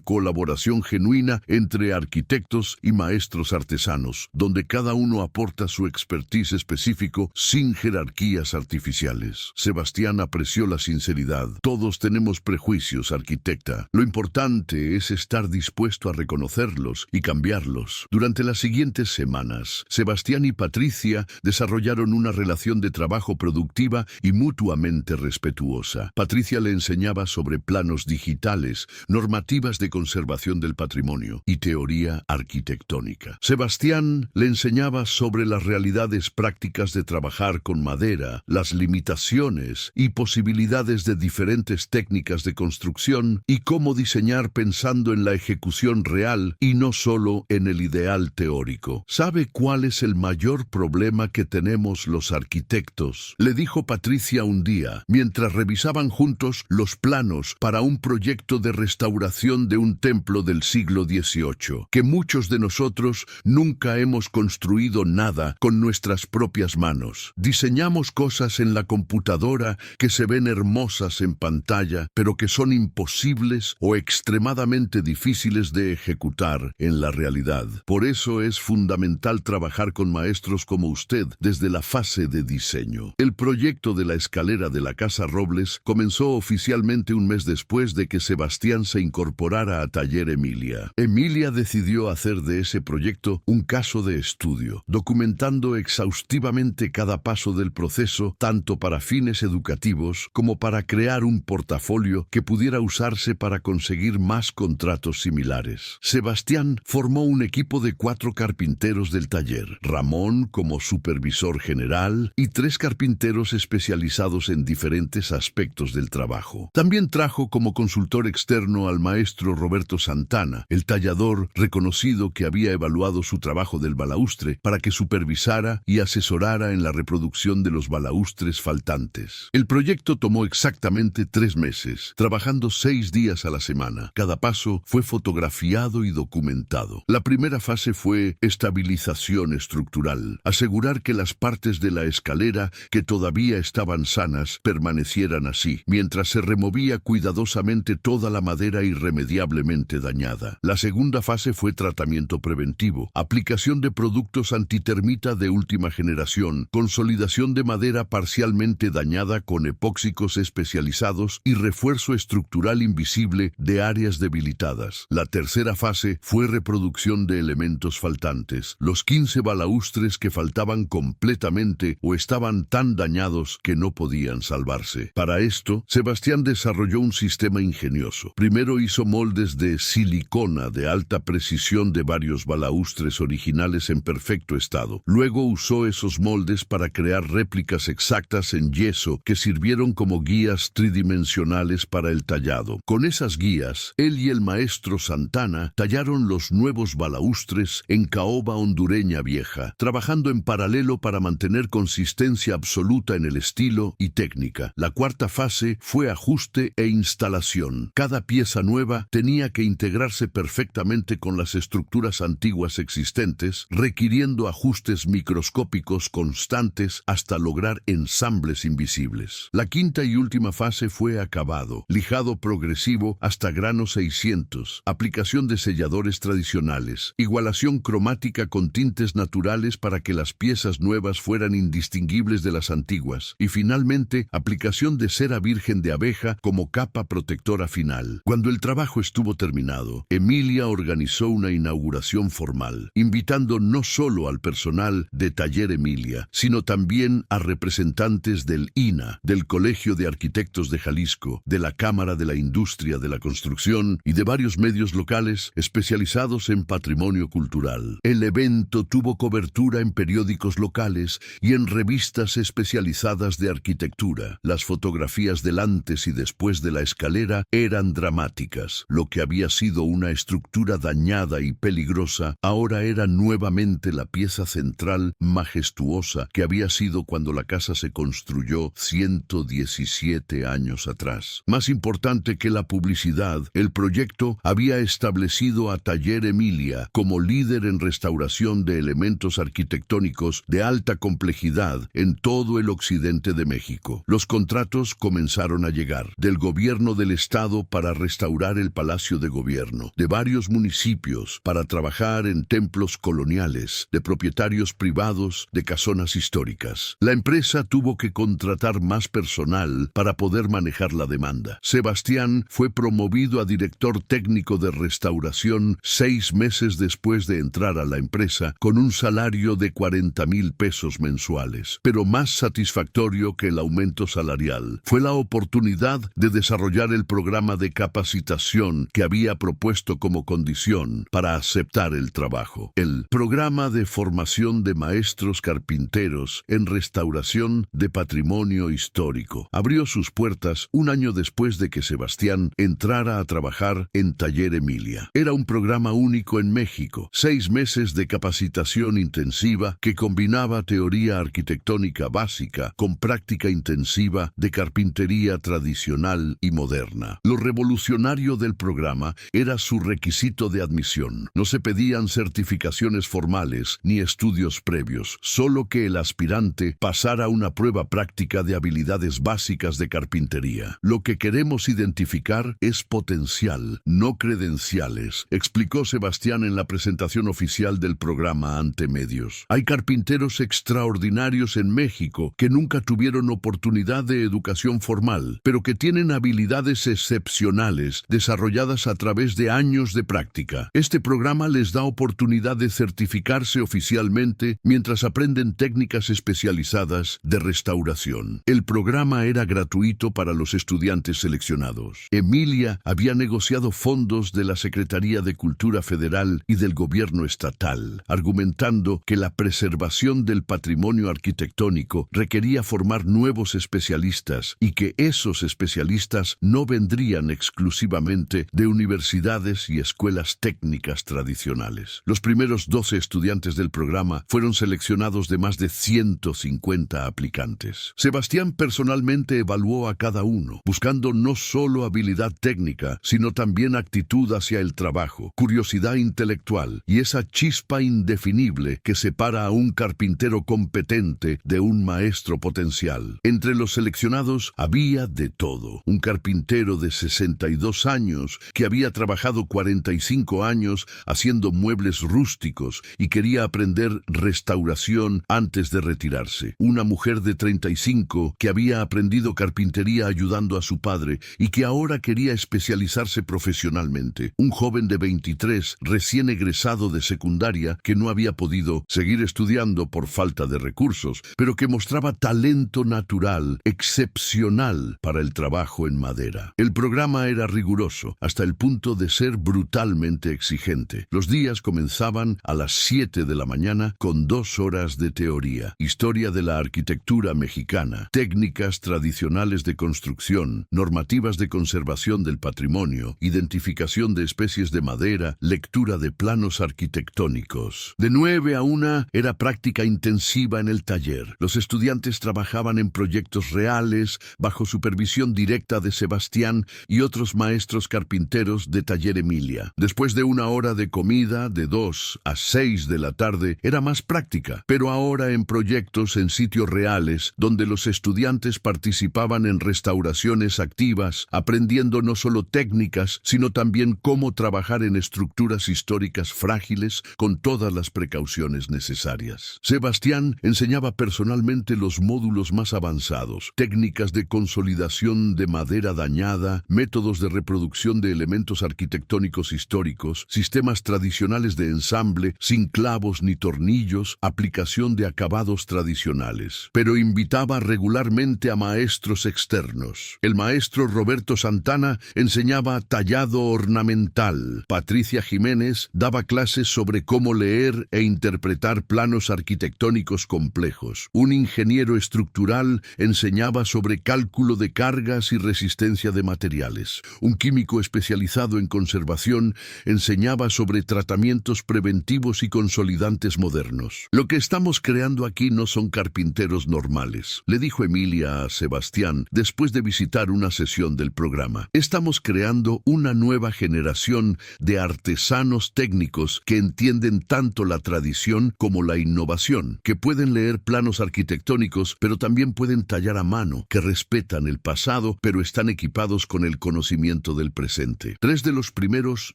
S1: colaboración genuina entre arquitectos y maestros artesanos, donde cada uno aporta su expertise específico sin jerarquías artificiales. Sebastián apreció la sinceridad. Todos tenemos prejuicios, arquitecta. Lo importante es estar dispuesto a reconocerlos y cambiarlos. Durante las siguientes semanas, Sebastián y Patricia desarrollaron una relación de trabajo productiva y mutuamente respetuosa. Patricia le enseñaba sobre planos digitales, normativas de conservación del patrimonio y teoría arquitectónica. Sebastián le enseñaba sobre las realidades prácticas de trabajar con madera, las limitaciones y posibilidades de diferentes técnicas de construcción y cómo diseñar pensando en la ejecución real y no solo en el ideal teórico. ¿Sabe cuál es el mayor problema que tenemos los arquitectos?, le dijo Patricia un día, mientras revisaban juntos los planos para un proyecto de restauración de un templo del siglo XVIII, que muchos de nosotros nunca hemos construido nada con nuestras propias manos. Diseñamos cosas en la computadora que se ven hermosas en pantalla, pero que son imposibles o extremadamente difíciles de ejecutar en la realidad. Por eso es fundamental trabajar con maestros como usted desde la fase de diseño. El proyecto de la escalera de la Casa Robles comenzó oficialmente un mes después de que Sebastián se incorporara a Taller Emilia. Emilia decidió hacer de ese proyecto un caso de estudio, documentando exhaustivamente cada paso del proceso, tanto para fines educativos como para crear un portafolio que pudiera usarse para conseguir más contratos similares. Sebastián formó un equipo de 4 carpinteros del taller, Ramón como supervisor general y 3 carpinteros especializados en diferentes aspectos del trabajo. También trajo como consultor externo al maestro Roberto Santana, el tallador reconocido que había evaluado su trabajo del balaustre, para que supervisara y asesorara en la reproducción de los balaustres faltantes. El proyecto tomó exactamente 3 meses, trabajando 6 días a la semana. Cada paso fue fotografiado y documentado. La primera fase fue estabilización estructural, asegurar que las partes de la escalera que todavía estaban sanas permanecieran así, mientras se removía cuidadosamente toda la madera irremediablemente dañada. La segunda fase fue tratamiento preventivo, aplicación de productos antitermita de última generación, consolidación de madera parcialmente dañada con epóxicos especializados y refuerzo estructural invisible de áreas debilitadas. La tercera fase fue reproducción de elementos faltantes, los 15 balaustres que faltaban completamente o estaban tan dañados que no podían salvarse. Para esto, Sebastián desarrolló un sistema ingenioso. Primero hizo moldes de silicona de alta precisión de varios balaustres originales en perfecto estado. Luego usó esos moldes para crear réplicas exactas en yeso que sirvieron como guías tridimensionales para el tallado. Con esas guías, él y el maestro Santana tallaron los nuevos balaustres en caoba hondureña vieja, trabajando en paralelo para mantener consistencia absoluta en el estilo y técnica. La cuarta fase fue ajuste e instalación. Cada pieza nueva tenía que integrarse perfectamente con las estructuras antiguas existentes, requiriendo ajustes microscópicos constantes hasta lograr ensambles invisibles. La quinta y última fase fue acabado, lijado progresivo hasta grano 600, aplicación de selladores tradicionales, igualación cromática con tintes naturales para que las piezas nuevas fueran indistinguibles de las antiguas, y finalmente aplicación de cera virgen de abeja como capa protectora hora final. Cuando el trabajo estuvo terminado, Emilia organizó una inauguración formal, invitando no solo al personal de Taller Emilia, sino también a representantes del INA, del Colegio de Arquitectos de Jalisco, de la Cámara de la Industria de la Construcción y de varios medios locales especializados en patrimonio cultural. El evento tuvo cobertura en periódicos locales y en revistas especializadas de arquitectura. Las fotografías del antes y después de la escalera eran dramáticas. Lo que había sido una estructura dañada y peligrosa, ahora era nuevamente la pieza central majestuosa que había sido cuando la casa se construyó 117 años atrás. Más importante que la publicidad, el proyecto había establecido a Taller Emilia como líder en restauración de elementos arquitectónicos de alta complejidad en todo el occidente de México. Los contratos comenzaron a llegar del gobierno del estado para restaurar el Palacio de Gobierno, de varios municipios para trabajar en templos coloniales, de propietarios privados de casonas históricas. La empresa tuvo que contratar más personal para poder manejar la demanda. Sebastián fue promovido a director técnico de restauración 6 meses después de entrar a la empresa, con un salario de 40,000 pesos mensuales. Pero más satisfactorio que el aumento salarial fue la oportunidad de desarrollar el programa de capacitación que había propuesto como condición para aceptar el trabajo. El programa de formación de maestros carpinteros en restauración de patrimonio histórico abrió sus puertas un año después de que Sebastián entrara a trabajar en Taller Emilia. Era un programa único en México, 6 meses de capacitación intensiva que combinaba teoría arquitectónica básica con práctica intensiva de carpintería tradicional y moderna. Lo revolucionario del programa era su requisito de admisión. No se pedían certificaciones formales ni estudios previos, solo que el aspirante pasara una prueba práctica de habilidades básicas de carpintería. Lo que queremos identificar es potencial, no credenciales, explicó Sebastián en la presentación oficial del programa ante medios. Hay carpinteros extraordinarios en México que nunca tuvieron oportunidad de educación formal, pero que tienen habilidades excepcionales desarrolladas a través de años de práctica. Este programa les da oportunidad de certificarse oficialmente mientras aprenden técnicas especializadas de restauración. El programa era gratuito para los estudiantes seleccionados. Emilia había negociado fondos de la Secretaría de Cultura Federal y del gobierno estatal, argumentando que la preservación del patrimonio arquitectónico requería formar nuevos especialistas y que esos especialistas no vendrían exclusivamente de universidades y escuelas técnicas tradicionales. Los primeros 12 estudiantes del programa fueron seleccionados de más de 150 aplicantes. Sebastián personalmente evaluó a cada uno, buscando no solo habilidad técnica, sino también actitud hacia el trabajo, curiosidad intelectual y esa chispa indefinible que separa a un carpintero competente de un maestro potencial. Entre los seleccionados había de todo. Un carpintero de 62 años que había trabajado 45 años haciendo muebles rústicos y quería aprender restauración antes de retirarse. Una mujer de 35 que había aprendido carpintería ayudando a su padre y que ahora quería especializarse profesionalmente. Un joven de 23, recién egresado de secundaria, que no había podido seguir estudiando por falta de recursos, pero que mostraba talento natural, excepcional para el trabajo en madera. El programa era riguroso, hasta el punto de ser brutalmente exigente. Los días comenzaban a las 7 de la mañana con 2 horas de teoría, historia de la arquitectura mexicana, técnicas tradicionales de construcción, normativas de conservación del patrimonio, identificación de especies de madera, lectura de planos arquitectónicos. De 9 a 1 era práctica intensiva en el taller. Los estudiantes trabajaban en proyectos reales, bajo supervisión directa de Sebastián y otros maestros carpinteros de Taller Emilia. Después de 1 hora de comida, de 2 a 6 de la tarde, era más práctica, pero ahora en proyectos en sitios reales, donde los estudiantes participaban en restauraciones activas, aprendiendo no solo técnicas, sino también cómo trabajar en estructuras históricas frágiles con todas las precauciones necesarias. Sebastián enseñaba personalmente los módulos más avanzados, técnicas de consolidación de madera dañada bóveda, métodos de reproducción de elementos arquitectónicos históricos, sistemas tradicionales de ensamble, sin clavos ni tornillos, aplicación de acabados tradicionales. Pero invitaba regularmente a maestros externos. El maestro Roberto Santana enseñaba tallado ornamental. Patricia Jiménez daba clases sobre cómo leer e interpretar planos arquitectónicos complejos. Un ingeniero estructural enseñaba sobre cálculo de cargas y resistencia de materiales. Un químico especializado en conservación enseñaba sobre tratamientos preventivos y consolidantes modernos. Lo que estamos creando aquí no son carpinteros normales, le dijo Emilia a Sebastián después de visitar una sesión del programa. Estamos creando una nueva generación de artesanos técnicos que entienden tanto la tradición como la innovación, que pueden leer planos arquitectónicos, pero también pueden tallar a mano, que respetan el pasado, pero están equipados con el conocimiento del presente. 3 de los primeros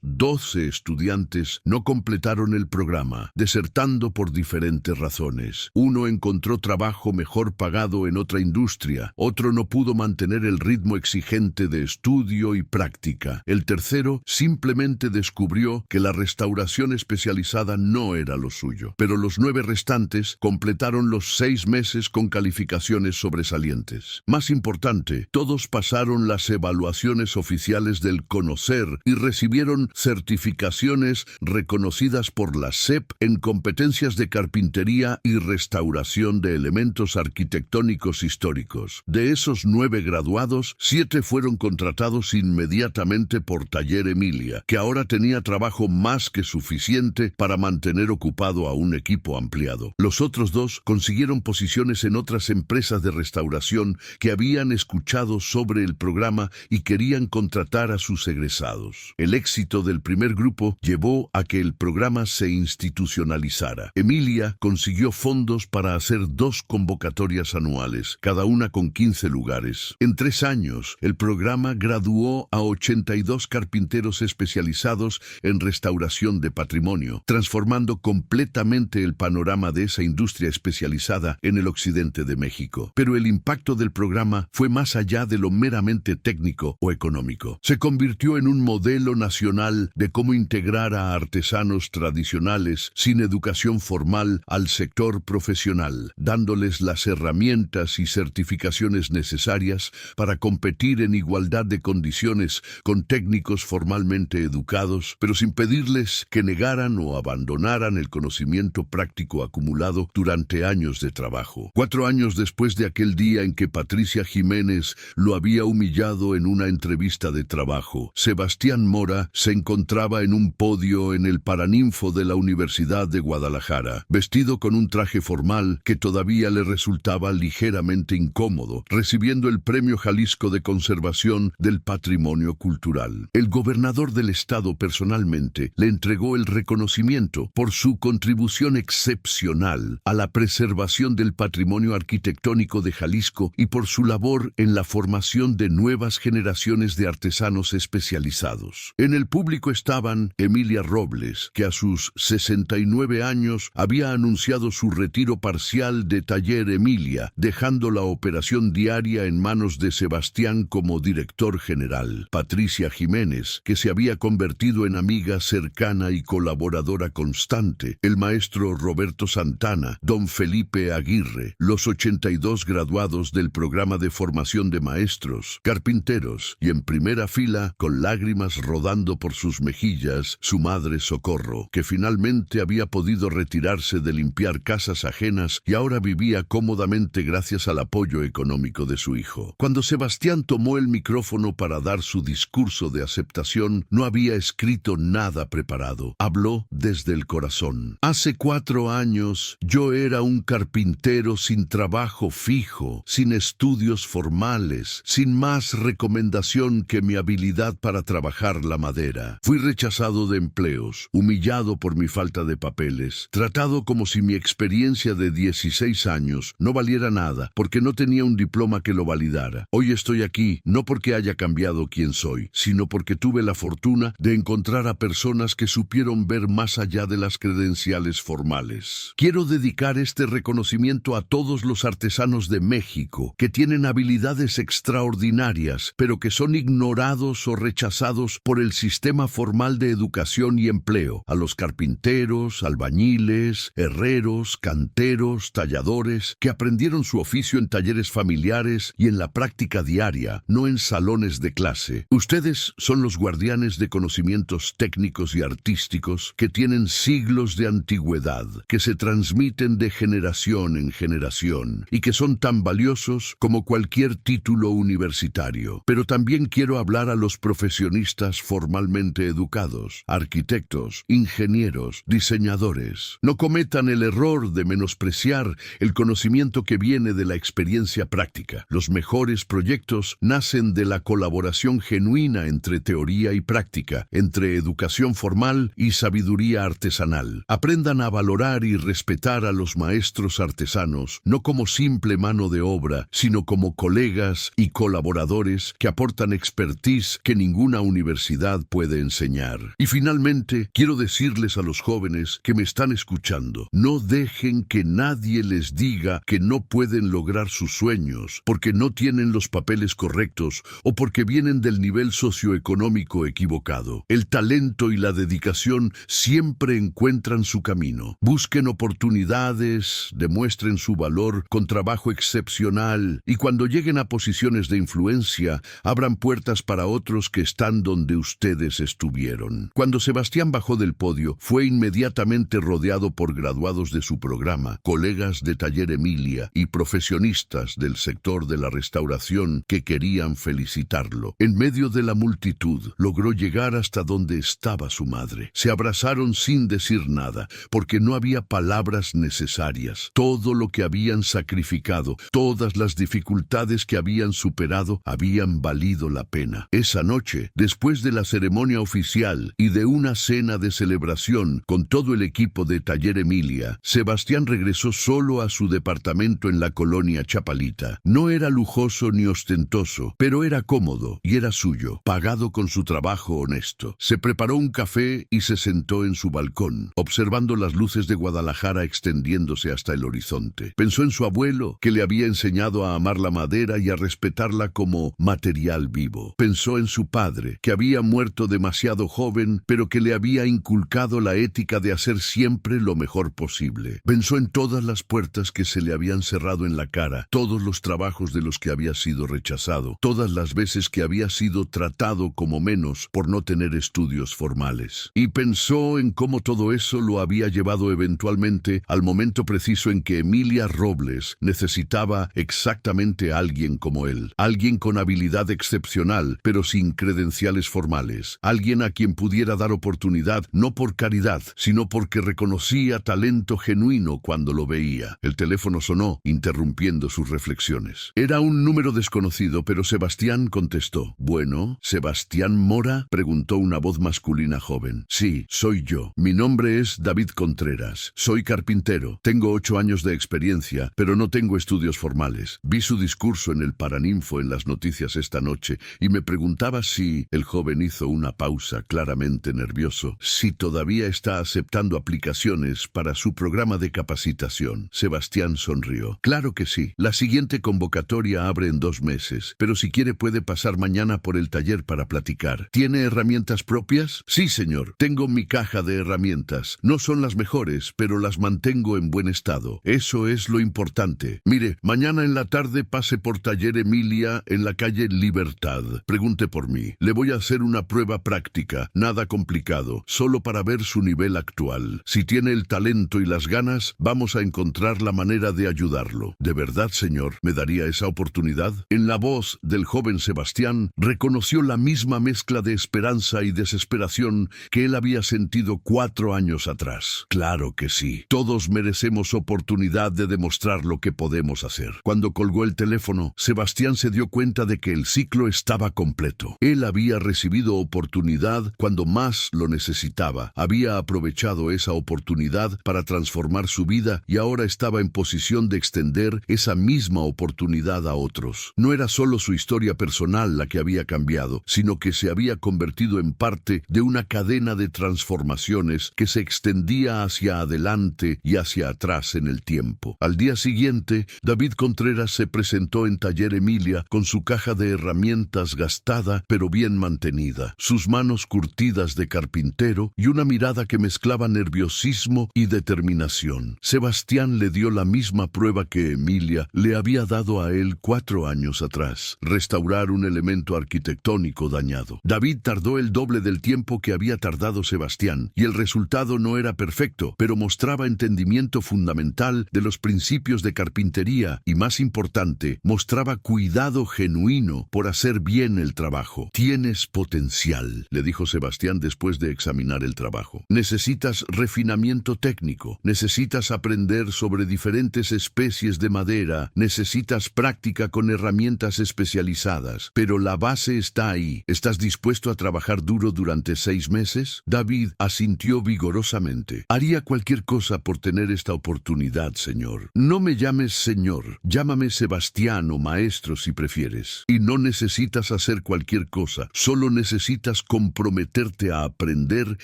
S1: 12 estudiantes no completaron el programa, desertando por diferentes razones. Uno encontró trabajo mejor pagado en otra industria, otro no pudo mantener el ritmo exigente de estudio y práctica. El tercero simplemente descubrió que la restauración especializada no era lo suyo. Pero los 9 restantes completaron los 6 meses con calificaciones sobresalientes. Más importante, todos pasaron las evaluaciones oficiales del Conocer y recibieron certificaciones reconocidas por la SEP en competencias de carpintería y restauración de elementos arquitectónicos históricos. De esos 9 graduados, 7 fueron contratados inmediatamente por Taller Emilia, que ahora tenía trabajo más que suficiente para mantener ocupado a un equipo ampliado. Los otros 2 consiguieron posiciones en otras empresas de restauración que habían escuchado sobre el programa y querían contratar a sus egresados. El éxito del primer grupo llevó a que el programa se institucionalizara. Emilia consiguió fondos para hacer 2 convocatorias anuales, cada una con 15 lugares. En 3 años, el programa graduó a 82 carpinteros especializados en restauración de patrimonio, transformando completamente el panorama de esa industria especializada en el occidente de México. Pero el impacto del programa fue más allá de lo meramente técnico o económico. Se convirtió en un modelo nacional de cómo integrar a artesanos tradicionales sin educación formal al sector profesional, dándoles las herramientas y certificaciones necesarias para competir en igualdad de condiciones con técnicos formalmente educados, pero sin pedirles que negaran o abandonaran el conocimiento práctico acumulado durante años de trabajo. 4 años después de aquel día en que Patricia Jiménez lo había humillado en una entrevista de trabajo, Sebastián Mora se encontraba en un podio en el Paraninfo de la Universidad de Guadalajara, vestido con un traje formal que todavía le resultaba ligeramente incómodo, recibiendo el Premio Jalisco de Conservación del Patrimonio Cultural. El gobernador del estado personalmente le entregó el reconocimiento por su contribución excepcional a la preservación del patrimonio arquitectónico de Jalisco y por su labor en la formación de nuevas generaciones de artesanos especializados. En el público estaban Emilia Robles, que a sus 69 años había anunciado su retiro parcial de Taller Emilia, dejando la operación diaria en manos de Sebastián como director general. Patricia Jiménez, que se había convertido en amiga cercana y colaboradora constante. El maestro Roberto Santana, don Felipe Aguirre, los 82 graduados del programa de formación de maestros, carpinteros, y en primera fila, con lágrimas rodando por sus mejillas, su madre Socorro, que finalmente había podido retirarse de limpiar casas ajenas y ahora vivía cómodamente gracias al apoyo económico de su hijo. Cuando Sebastián tomó el micrófono para dar su discurso de aceptación, no había escrito nada preparado. Habló desde el corazón. Hace 4 años yo era un carpintero sin trabajo fijo, sin estudios formales, sin más recomendación que mi habilidad para trabajar la madera. Fui rechazado de empleos, humillado por mi falta de papeles, tratado como si mi experiencia de 16 años no valiera nada, porque no tenía un diploma que lo validara. Hoy estoy aquí, no porque haya cambiado quién soy, sino porque tuve la fortuna de encontrar a personas que supieron ver más allá de las credenciales formales. Quiero dedicar este reconocimiento a todos los artesanos de México, que tienen habilidades extraordinarias, pero que son ignorados o rechazados por el sistema formal de educación y empleo. A los carpinteros, albañiles, herreros, canteros, talladores, que aprendieron su oficio en talleres familiares y en la práctica diaria, no en salones de clase. Ustedes son los guardianes de conocimientos técnicos y artísticos que tienen siglos de antigüedad, que se transmiten de generación en generación y que son tan valiosos como cualquier título universitario. Pero también quiero hablar a los profesionistas formalmente educados, arquitectos, ingenieros, diseñadores. No cometan el error de menospreciar el conocimiento que viene de la experiencia práctica. Los mejores proyectos nacen de la colaboración genuina entre teoría y práctica, entre educación formal y sabiduría artesanal. Aprendan a valorar y respetar a los maestros artesanos, no como simple mano de obra, sino como colegas y colaboradores que aportan expertise que ninguna universidad puede enseñar. Y finalmente, quiero decirles a los jóvenes que me están escuchando, no dejen que nadie les diga que no pueden lograr sus sueños porque no tienen los papeles correctos o porque vienen del nivel socioeconómico equivocado. El talento y la dedicación siempre encuentran su camino. Busquen oportunidades, demuestren su valor con trabajo excepcional y cuando lleguen a posiciones de influencia, abran puertas para otros que están donde ustedes estuvieron. Cuando Sebastián bajó del podio, fue inmediatamente rodeado por graduados de su programa, colegas de Taller Emilia y profesionistas del sector de la restauración que querían felicitarlo. En medio de la multitud, logró llegar hasta donde estaba su madre. Se abrazaron sin decir nada, porque no había palabras necesarias. Todo lo que habían sacrificado, todas las dificultades que habían superado, habían valido la pena. Esa noche, después de la ceremonia oficial y de una cena de celebración con todo el equipo de Taller Emilia, Sebastián regresó solo a su departamento en la colonia Chapalita. No era lujoso ni ostentoso, pero era cómodo y era suyo, pagado con su trabajo honesto. Se preparó un café y se sentó en su balcón, observando las luces de Guadalajara extendiéndose hasta el horizonte. Pensó en su abuelo, que le había enseñado a amar la madera y a respetarla como material vivo. Pensó en su padre, que había muerto demasiado joven, pero que le había inculcado la ética de hacer siempre lo mejor posible. Pensó en todas las puertas que se le habían cerrado en la cara, todos los trabajos de los que había sido rechazado, todas las veces que había sido tratado como menos por no tener estudios formales. Y pensó en cómo todo eso lo había llevado eventualmente al momento preciso en que Emilia Robles necesitaba exactamente a alguien como él, alguien con habilidad excepcional, pero sin credenciales formales, alguien a quien pudiera dar oportunidad no por caridad, sino porque reconocía talento genuino cuando lo veía. El teléfono sonó, interrumpiendo sus reflexiones. Era un número desconocido, pero Sebastián contestó. «Bueno, ¿Sebastián Mora?», preguntó una voz masculina joven. «Sí, soy yo. Mi nombre es David Contreras. Soy carpintero. Tengo 8 años de experiencia, pero no tengo estudios formales. Vi su discurso en el Paraninfo en las noticias esta noche y me preguntaba si...». El joven hizo una pausa, claramente nervioso. «Si todavía está aceptando aplicaciones para su programa de capacitación». Sebastián sonrió. «Claro que sí. La siguiente convocatoria abre en 2 meses, pero si quiere puede pasar mañana por el taller para platicar. ¿Tiene herramientas propias?». «Sí, señor. Tengo mi caja de herramientas. No son las mejores, pero las mantengo en buen estado. Eso es lo importante. Mire, mañana en la tarde pase por Taller Emilia en la calle Libertad. Pregunte por mí. Le voy a hacer una prueba práctica, nada complicado, solo para ver su nivel actual. Si tiene el talento y las ganas, vamos a encontrar la manera de ayudarlo. ¿De verdad, señor, me daría esa oportunidad?». En la voz del joven Sebastián reconoció la misma mezcla de esperanza y desesperación que él había sentido 4 años atrás. «Claro que sí. Todos merecemos oportunidad de demostrar lo que podemos hacer». Cuando colgó el teléfono, Sebastián se dio cuenta de que el ciclo estaba completo. Él había recibido oportunidad cuando más lo necesitaba. Había aprovechado esa oportunidad para transformar su vida y ahora estaba en posición de extender esa misma oportunidad a otros. No era solo su historia personal la que había cambiado, sino que se había convertido en parte de una cadena de transformaciones que se extendía hacia adelante y hacia atrás en el tiempo. Al día siguiente, David Contreras se presentó en Taller Emilia con su caja de herramientas gastada pero bien mantenida, sus manos curtidas de carpintero y una mirada que mezclaba nerviosismo y determinación. Sebastián le dio la misma prueba que Emilia le había dado a él 4 años atrás: restaurar un elemento arquitectónico dañado. David tardó el doble del tiempo que había tardado Sebastián, y el resultado no era perfecto, pero mostraba entendimiento fundamental de los principios de carpintería y, más importante, mostraba cuidado genuino por hacer bien el trabajo. «Tienes potencial», le dijo Sebastián después de examinar el trabajo. «Necesitas refinamiento técnico, necesitas aprender sobre diferentes especies de madera, necesitas práctica con herramientas especializadas, pero la base está ahí. ¿Estás dispuesto a trabajar duro durante 6 meses?» David asintió vigorosamente. «Haría cualquier cosa por tener esta oportunidad, señor». «No me llames señor, llámame Sebastián o maestro si prefieres. Y no necesitas hacer cualquier cosa, solo necesitas comprometerte a aprender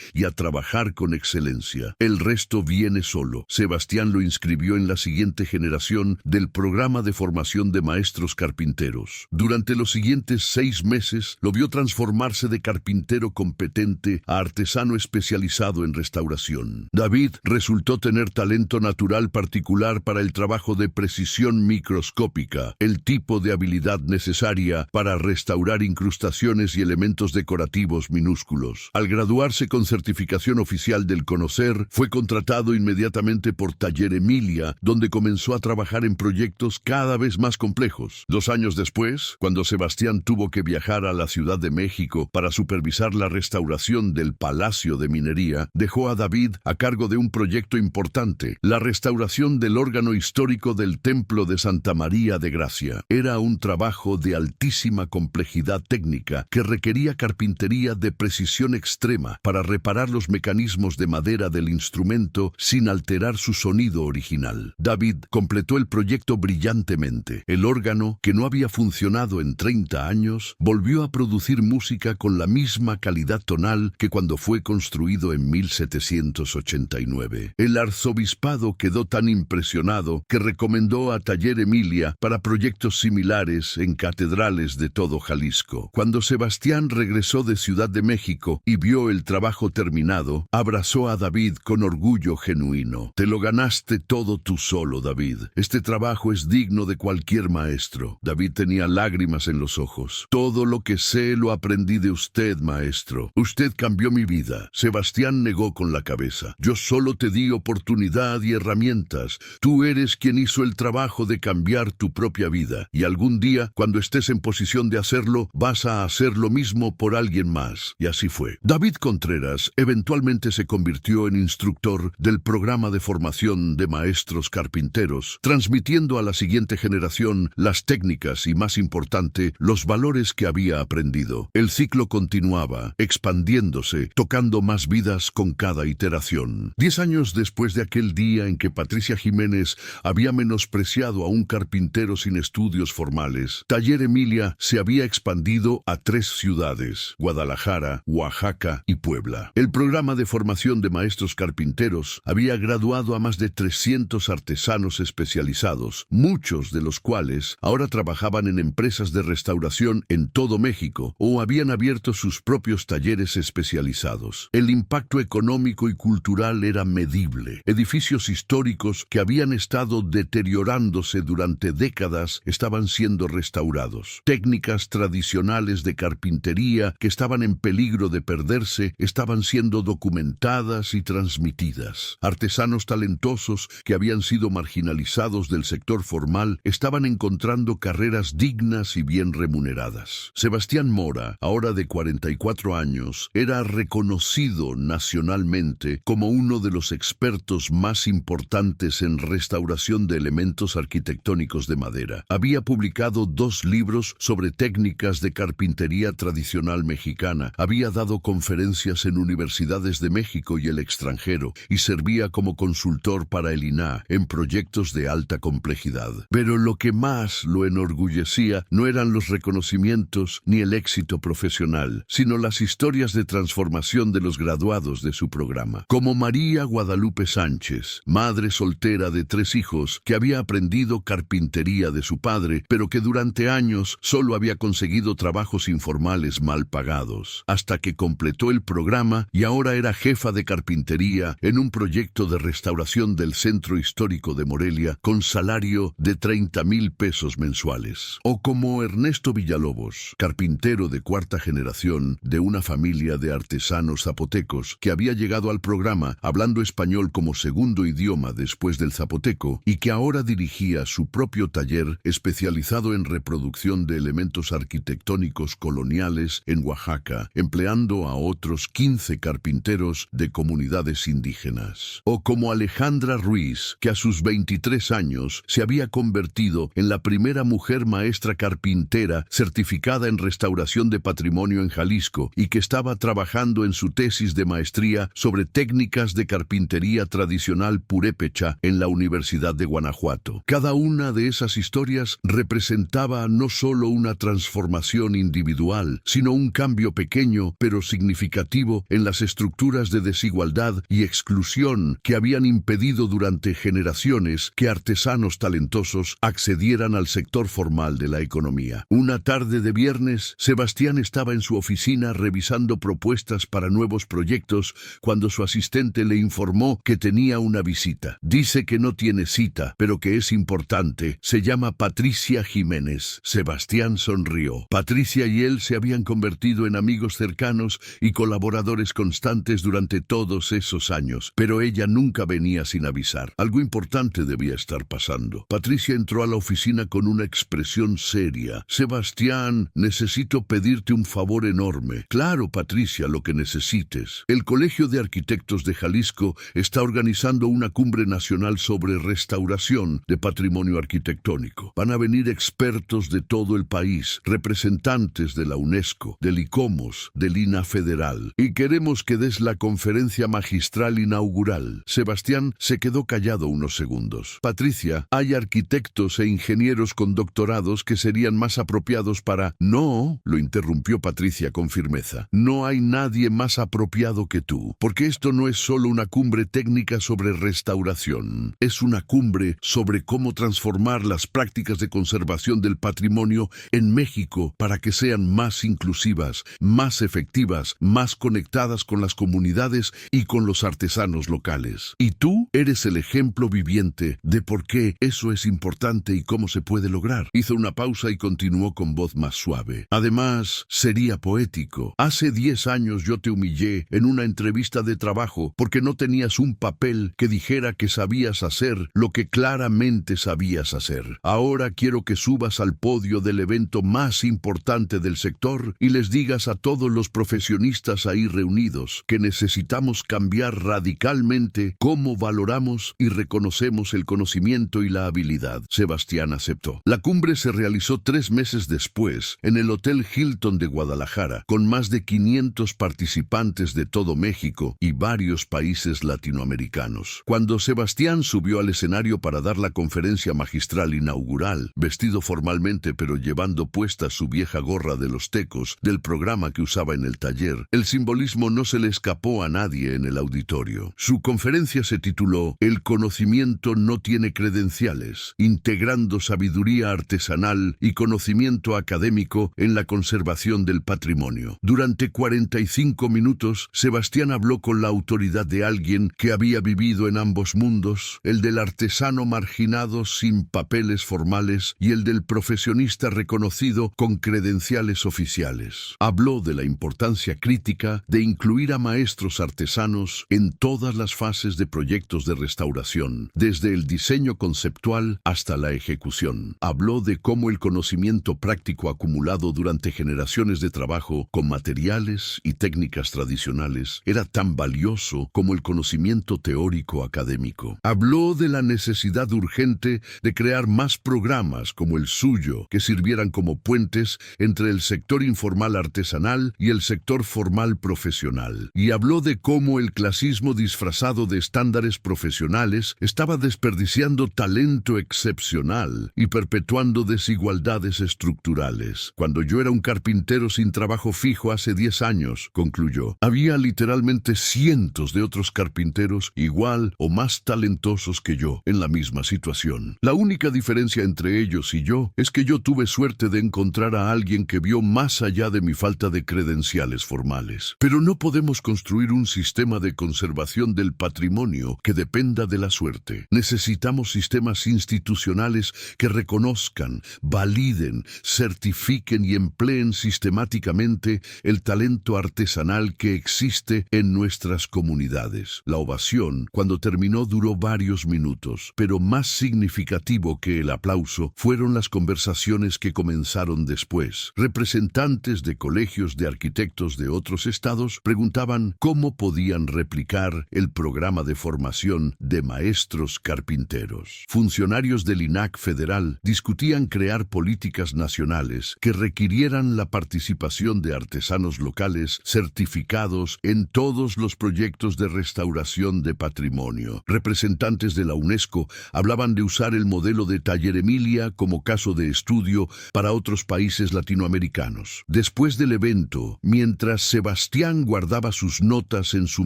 S1: y a trabajar con excelencia. El resto viene solo». Sebastián lo inscribió en la siguiente generación del programa de formación de maestros carpinteros. Durante los siguientes 6 meses lo vio transformarse de carpintero competente a artesano especializado en restauración. David resultó tener talento natural particular para el trabajo de precisión microscópica, el tipo de habilidad necesaria para restaurar incrustaciones y elementos decorativos minúsculos. Al graduarse con certificación oficial del CONOCER, fue contratado inmediatamente por Taller Emilia, donde comenzó a trabajar en proyectos cada vez más complejos. 2 años después, cuando Sebastián tuvo que viajar a la Ciudad de México para supervisar la restauración del Palacio de Minería, dejó a David a cargo de un proyecto importante: la restauración del órgano histórico del Templo de Santa María de Gracia. Era un trabajo de altísima complejidad técnica que requería carpintería de precisión extrema para reparar los mecanismos de madera del instrumento sin alterar su sonido original. David completó el proyecto brillantemente. El órgano, que no había funcionado en 30 años, volvió a producir música con la misma calidad tonal que cuando fue construido en 1789. El arzobispado quedó tan impresionado que recomendó a Taller Emilia para proyectos similares en catedrales de todo Jalisco. Cuando Sebastián regresó de Ciudad de México y vio el trabajo terminado, abrazó a David con orgullo genuino. «Te lo ganaste todo tú solo, David. Este trabajo es digno de cualquier maestro». David tenía lágrimas en los ojos. «Todo lo que sé lo aprendí de usted, maestro. Usted cambió mi vida». Sebastián negó con la cabeza. «Yo solo te di oportunidad y herramientas. Tú eres quien hizo el trabajo de cambiar tu propia vida. Y algún día, cuando estés en posición de hacerlo, vas a hacer lo mismo por alguien más». Y así fue. David Contreras eventualmente se convirtió en instructor del programa de formación de maestros carpinteros, transmitiendo a la siguiente generación las técnicas y, más importante, los valores que había aprendido. El ciclo continuaba, expandiéndose, tocando más vidas con cada iteración. 10 años después de aquel día en que Patricia Jiménez había menospreciado a un carpintero sin estudios formales, Taller Emilia se había expandido a 3 ciudades: Guadalajara, Oaxaca y Puebla. El programa de formación de maestros carpinteros había graduado a más de 300 artesanos especializados, muchos de los cuales ahora trabajaban en empresas de restauración en todo México o habían abierto sus propios talleres especializados. El impacto económico y cultural era medible. Edificios históricos que habían estado deteriorándose durante décadas estaban siendo restaurados. Técnicas tradicionales de carpintería que estaban en peligro de perderse estaban siendo documentadas y transmitidas. Artesanos talentosos que habían sido marginalizados del sector formal estaban encontrando carreras dignas y bien remuneradas. Sebastián Mora, ahora de 44 años, era reconocido nacionalmente como uno de los expertos más importantes en restauración de elementos arquitectónicos de madera. Había publicado 2 libros sobre técnicas de carpintería tradicional mexicana, había dado conferencias en universidades de México y el extranjero, y servía como consultor para el INAH en proyectos de alta complejidad. Pero lo que más lo enorgullecía no eran los reconocimientos ni el éxito profesional, sino las historias de transformación de los graduados de su programa. Como María Guadalupe Sánchez, madre soltera de 3 hijos, que había aprendido carpintería de su padre, pero que durante años años solo había conseguido trabajos informales mal pagados, hasta que completó el programa y ahora era jefa de carpintería en un proyecto de restauración del centro histórico de Morelia con salario de 30,000 pesos mensuales. O como Ernesto Villalobos, carpintero de cuarta generación de una familia de artesanos zapotecos que había llegado al programa hablando español como segundo idioma después del zapoteco y que ahora dirigía su propio taller especializado en reproducción de elementos arquitectónicos coloniales en Oaxaca, empleando a otros 15 carpinteros de comunidades indígenas. O como Alejandra Ruiz, que a sus 23 años se había convertido en la primera mujer maestra carpintera certificada en restauración de patrimonio en Jalisco y que estaba trabajando en su tesis de maestría sobre técnicas de carpintería tradicional purépecha en la Universidad de Guanajuato. Cada una de esas historias representaba no solo una transformación individual, sino un cambio pequeño pero significativo en las estructuras de desigualdad y exclusión que habían impedido durante generaciones que artesanos talentosos accedieran al sector formal de la economía. Una tarde de viernes, Sebastián estaba en su oficina revisando propuestas para nuevos proyectos cuando su asistente le informó que tenía una visita. Dice que no tiene cita, pero que es importante. Se llama Patricia Jiménez. Sebastián sonrió. Patricia y él se habían convertido en amigos cercanos y colaboradores constantes durante todos esos años, pero ella nunca venía sin avisar. Algo importante debía estar pasando. Patricia entró a la oficina con una expresión seria. Sebastián, necesito pedirte un favor enorme. Claro, Patricia, lo que necesites. El Colegio de Arquitectos de Jalisco está organizando una cumbre nacional sobre restauración de patrimonio arquitectónico. Van a venir expertos de todo el país, representantes de la UNESCO, del ICOMOS, del INA Federal, y queremos que des la conferencia magistral inaugural. Sebastián se quedó callado unos segundos. Patricia, hay arquitectos e ingenieros con doctorados que serían más apropiados para... No, lo interrumpió Patricia con firmeza. No hay nadie más apropiado que tú, porque esto no es solo una cumbre técnica sobre restauración. Es una cumbre sobre cómo transformar las prácticas de conservación del patrimonio en México para que sean más inclusivas, más efectivas, más conectadas con las comunidades y con los artesanos locales. Y tú eres el ejemplo viviente de por qué eso es importante y cómo se puede lograr. Hizo una pausa y continuó con voz más suave. Además, sería poético. Hace 10 años yo te humillé en una entrevista de trabajo porque no tenías un papel que dijera que sabías hacer lo que claramente sabías hacer. Ahora quiero que subas al podio del evento más importante del sector y les digas a todos los profesionistas ahí reunidos que necesitamos cambiar radicalmente cómo valoramos y reconocemos el conocimiento y la habilidad. Sebastián aceptó. La cumbre se realizó 3 meses después en el Hotel Hilton de Guadalajara, con más de 500 participantes de todo México y varios países latinoamericanos. Cuando Sebastián subió al escenario para dar la conferencia magistral inaugural, vestido formalmente pero llevando puesta su vieja gorra de los tecos del programa que usaba en el taller, el simbolismo no se le escapó a nadie en el auditorio. Su conferencia se tituló El conocimiento no tiene credenciales, integrando sabiduría artesanal y conocimiento académico en la conservación del patrimonio. Durante 45 minutos, Sebastián habló con la autoridad de alguien que había vivido en ambos mundos, el del artesano marginado sin papeles formales y el del profesionista reconocido con credenciales oficiales. Habló de la importancia crítica de incluir a maestros artesanos en todas las fases de proyectos de restauración, desde el diseño conceptual hasta la ejecución. Habló de cómo el conocimiento práctico acumulado durante generaciones de trabajo con materiales y técnicas tradicionales era tan valioso como el conocimiento teórico académico. Habló de la necesidad urgente de crear más programas como el suyo que sirvieran como puentes entre el sector informal artesanal y el sector formal profesional. Y habló de cómo el clasismo disfrazado de estándares profesionales estaba desperdiciando talento excepcional y perpetuando desigualdades estructurales. Cuando yo era un carpintero sin trabajo fijo hace 10 años, concluyó, había literalmente cientos de otros carpinteros igual o más talentosos que yo en la misma situación. La única diferencia entre ellos y yo es que yo tuve tuve suerte de encontrar a alguien que vio más allá de mi falta de credenciales formales. Pero no podemos construir un sistema de conservación del patrimonio que dependa de la suerte. Necesitamos sistemas institucionales que reconozcan, validen, certifiquen y empleen sistemáticamente el talento artesanal que existe en nuestras comunidades. La ovación, cuando terminó, duró varios minutos, pero más significativo que el aplauso fueron las conversaciones que comenzaron después. Representantes de colegios de arquitectos de otros estados preguntaban cómo podían replicar el programa de formación de maestros carpinteros. Funcionarios del INAH federal discutían crear políticas nacionales que requirieran la participación de artesanos locales certificados en todos los proyectos de restauración de patrimonio. Representantes de la UNESCO hablaban de usar el modelo de Taller Emilia como caso de estudio para otros países latinoamericanos. Después del evento, mientras Sebastián guardaba sus notas en su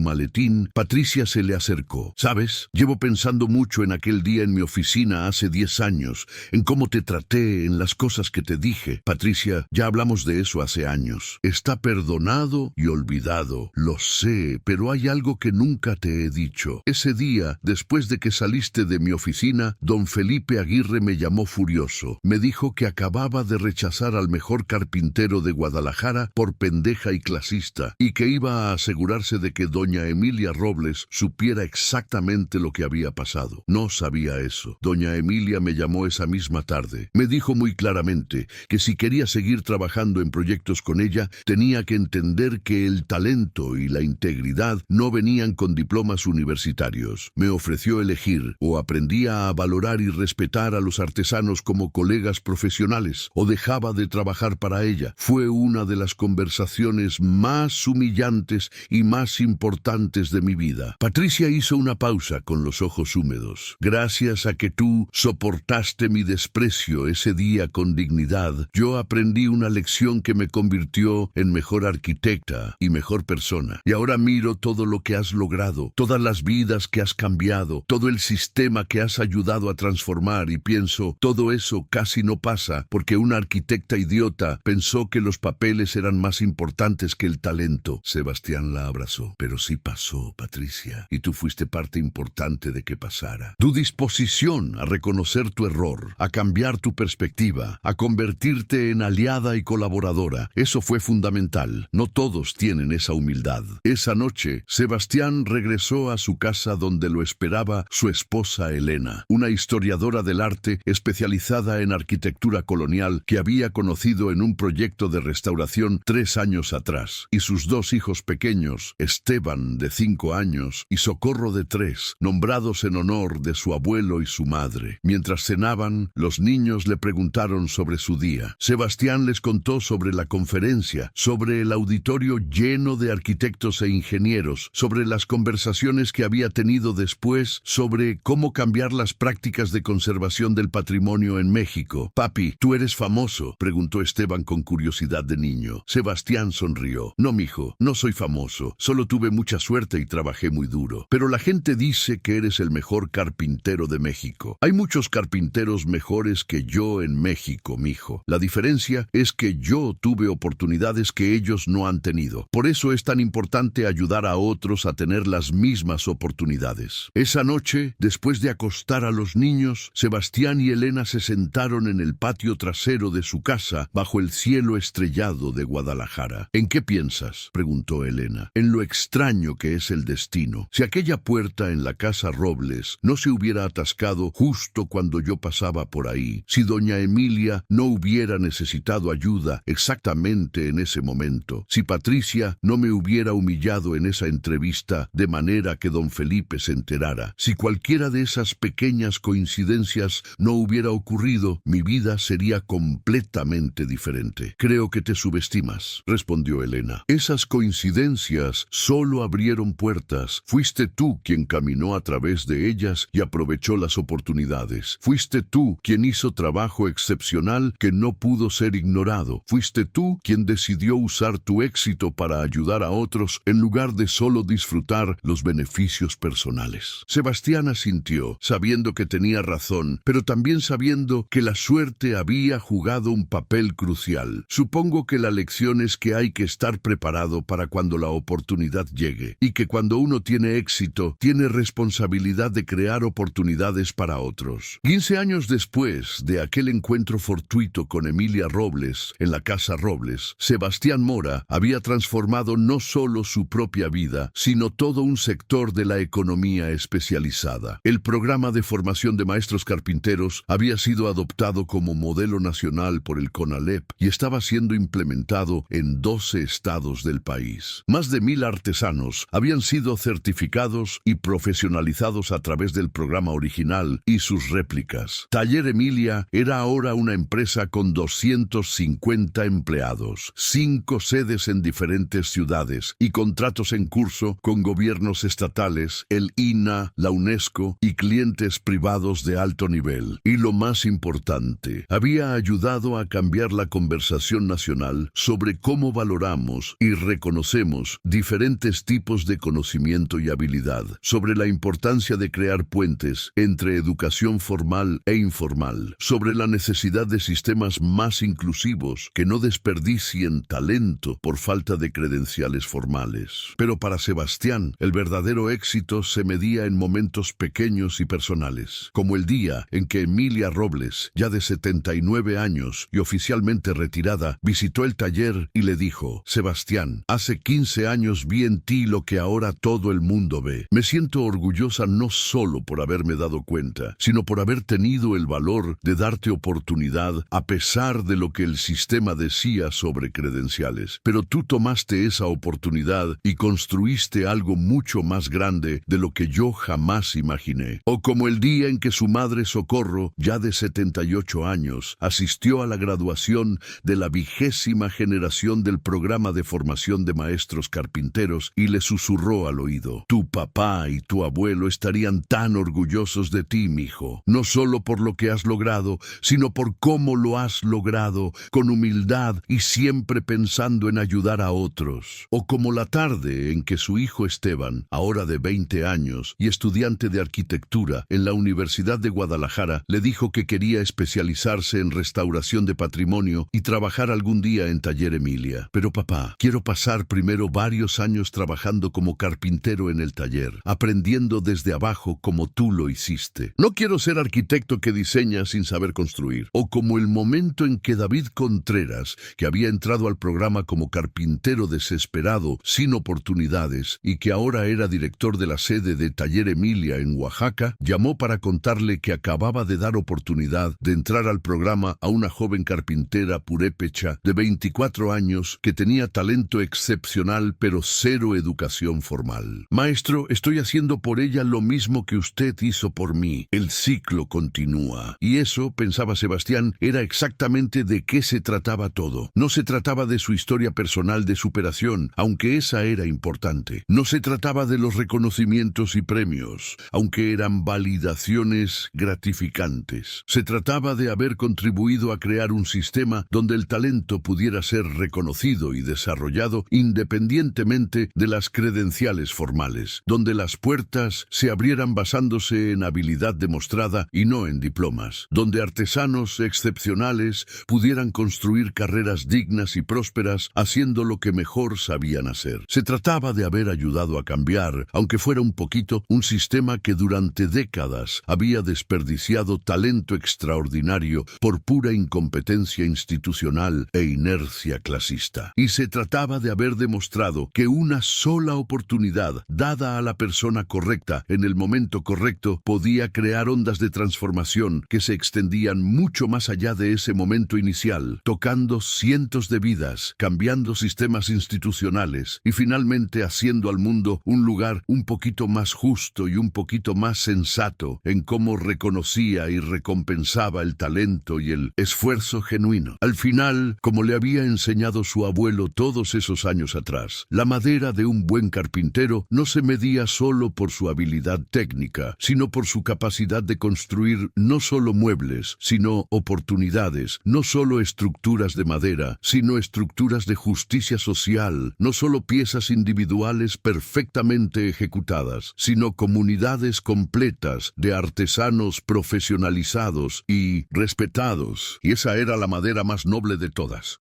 S1: maletín, Patricia se le acercó. ¿Sabes? Llevo pensando mucho en aquel día en mi oficina hace 10 años, en cómo te traté, en las cosas que te dije. Patricia, ya hablamos de eso hace años. Está perdonado y olvidado. Lo sé, pero hay algo que nunca te he dicho. Ese día, después de que saliste de mi oficina, don Felipe Aguirre me llamó furioso. Me dijo que acababa de rechazar al mejor carpintero de Guadalajara por pendeja y clasista, y que iba a asegurarse de que doña Emilia Robles supiera exactamente lo que había pasado. No sabía eso. Doña Emilia me llamó esa misma tarde. Me dijo muy claramente que si quería seguir trabajando en proyectos con ella, tenía que entender que el talento y la integridad no venían con diplomas universitarios. Me ofreció elegir: o aprendía a valorar y respetar a los artesanos como colegas profesionales, o dejaba de trabajar para ella. Fue una de las conversaciones más humillantes y más importantes de mi vida. Patricia hizo una pausa con los ojos húmedos. Gracias a que tú soportaste mi desprecio ese día con dignidad, yo aprendí una lección que me convirtió en mejor arquitecta y mejor persona. Y ahora miro todo lo que has logrado, todas las vidas que has cambiado, todo el sistema que has ayudado a transformar, y pienso, todo eso casi no pasa porque una arquitecta idiota pensó que los papeles eran más importantes que el talento. Sebastián la abrazó. Pero sí pasó, Patricia, y tú fuiste parte importante de que pasara. Tu disposición a reconocer tu error, a cambiar tu perspectiva, a convertirte en aliada y colaboradora, eso fue fundamental. No todos tienen esa humildad. Esa noche, Sebastián regresó a su casa donde lo esperaba su esposa Elena, una historiadora del arte especializada en arquitectura colonial que había conocido en un proyecto de restauración 3 años atrás, y sus 2 hijos pequeños, Esteban, de 5 años, y Socorro, de 3, nombrados en honor de su abuelo y su madre. Mientras cenaban, los niños le preguntaron sobre su día. Sebastián les contó sobre la conferencia, sobre el auditorio lleno de arquitectos e ingenieros, sobre las conversaciones que había tenido después, sobre cómo cambiar las prácticas de conservación del patrimonio en México. «Papi, ¿tú eres famoso?», preguntó Esteban con curiosidad de niño. Sebastián sonrió. «No, mijo, no soy famoso. Solo tuve mucha suerte y trabajé muy duro. Pero la gente dice que eres el mejor carpintero de México. Hay muchos carpinteros mejores que yo en México, mijo. La diferencia es que yo tuve oportunidades que ellos no han tenido. Por eso es tan importante ayudar a otros a tener las mismas oportunidades». Esa noche, después de acostar a los niños, Sebastián y Elena se sentaron en el patio trasero de su casa bajo el cielo estrellado de Guadalajara. «¿En qué piensas?», preguntó Elena. «En lo extraño que es el destino. Si aquella puerta en la casa Robles no se hubiera atascado justo cuando yo pasaba por ahí, si doña Emilia no hubiera necesitado ayuda exactamente en ese momento, si Patricia no me hubiera humillado en esa entrevista de manera que don Felipe se enterara, si cualquiera de esas pequeñas coincidencias no hubiera ocurrido, mi vida sería completamente diferente». «Creo que te subestimas», respondió Elena. «Esas coincidencias solo abrieron puertas. Fuiste tú quien caminó a través de ellas y aprovechó las oportunidades. Fuiste tú quien hizo trabajo excepcional que no pudo ser ignorado. Fuiste tú quien decidió usar tu éxito para ayudar a otros en lugar de solo disfrutar los beneficios personales». Sebastián asintió, sabiendo que tenía razón, pero también sabiendo que la suerte había jugado un papel crucial. Supongo que la lección es que hay que estar preparado para cuando la oportunidad llegue, y que cuando uno tiene éxito, tiene responsabilidad de crear oportunidades para otros. 15 años después de aquel encuentro fortuito con Emilia Robles en la Casa Robles, Sebastián Mora había transformado no solo su propia vida, sino todo un sector de la economía especializada. El programa de formación de maestros carpinteros había sido adoptado como modelo nacional por el CONALEP y estaba siendo implementado en 12 estados del país. Más de 1000 artesanos habían sido certificados y profesionalizados a través del programa original y sus réplicas. Taller Emilia era ahora una empresa con 250 empleados, 5 sedes en diferentes ciudades y contratos en curso con gobiernos estatales, el INAH, la UNESCO y clientes privados de alto nivel. Y lo más importante, había ayudado a cambiar la conversación nacional sobre cómo valoramos y reconocemos diferentes tipos de conocimiento y habilidad, sobre la importancia de crear puentes entre educación formal e informal, sobre la necesidad de sistemas más inclusivos que no desperdicien talento por falta de credenciales formales. Pero para Sebastián, el verdadero éxito se medía en momentos pequeños y personales, como el día en que Emilia Robles, ya de 79 años y oficialmente retirada, visitó el taller y le dijo: Sebastián, hace 15 años vi en ti lo que ahora todo el mundo ve. Me siento orgullosa no solo por haberme dado cuenta, sino por haber tenido el valor de darte oportunidad a pesar de lo que el sistema decía sobre credenciales. Pero tú tomaste esa oportunidad y construiste algo mucho más grande de lo que yo jamás imaginé. O como el día en que su madre Socorro, ya de 78 años, asistió a la graduación de la 20ª generación del programa de formación de maestros carpinteros y le susurró al oído: tu papá y tu abuelo estarían tan orgullosos de ti, mijo, no solo por lo que has logrado, sino por cómo lo has logrado, con humildad y siempre pensando en ayudar a otros. O como la tarde en que su hijo Esteban, ahora de 20 años y estudiante de arquitectura en la Universidad de Guadalajara, le dijo que quería especializarse en restauración de patrimonio y trabajar algún día en Taller Emilia. Pero papá, quiero pasar primero varios años trabajando como carpintero en el taller, aprendiendo desde abajo como tú lo hiciste. No quiero ser arquitecto que diseña sin saber construir. O como el momento en que David Contreras, que había entrado al programa como carpintero desesperado, sin oportunidades, y que ahora era director de la sede de Taller Emilia en Oaxaca, llamó para contarle que acababa de dar oportunidad de entrar al programa a una joven carpintera purépecha de 24 años que tenía talento excepcional pero cero educación formal. Maestro, estoy haciendo por ella lo mismo que usted hizo por mí. El ciclo continúa. Y eso, pensaba Sebastián, era exactamente de qué se trataba todo. No se trataba de su historia personal de superación, aunque esa era importante. No se trataba de los reconocimientos y premios, aunque eran validaciones gratificantes. Se trataba de haber contribuido a crear un sistema donde el talento pudiera ser reconocido y desarrollado independientemente de las credenciales formales, donde las puertas se abrieran basándose en habilidad demostrada y no en diplomas, donde artesanos excepcionales pudieran construir carreras dignas y prósperas haciendo lo que mejor sabían hacer. Se trataba de haber ayudado a cambiar, aunque fuera un poquito, un sistema que durante décadas había desperdiciado talento extraordinario por pura incompetencia institucional e inercia clasista. Y se trataba de haber demostrado que una sola oportunidad dada a la persona correcta en el momento correcto podía crear ondas de transformación que se extendían mucho más allá de ese momento inicial, tocando cientos de vidas, cambiando sistemas institucionales y finalmente haciendo al mundo un lugar un poquito más justo y un poquito más sensato en cómo reconocía y recompensaba el talento y el esfuerzo genuino. Al final, como le había enseñado su abuelo todos esos años atrás, la madera de un buen carpintero no se medía solo por su habilidad técnica, sino por su capacidad de construir no solo muebles, sino oportunidades, no solo estructuras de madera, sino estructuras de justicia social, no solo piezas individuales perfectamente ejecutadas, sino comunidades completas de artesanos profesionalizados y respetados resultados, y esa era la madera más noble de todas.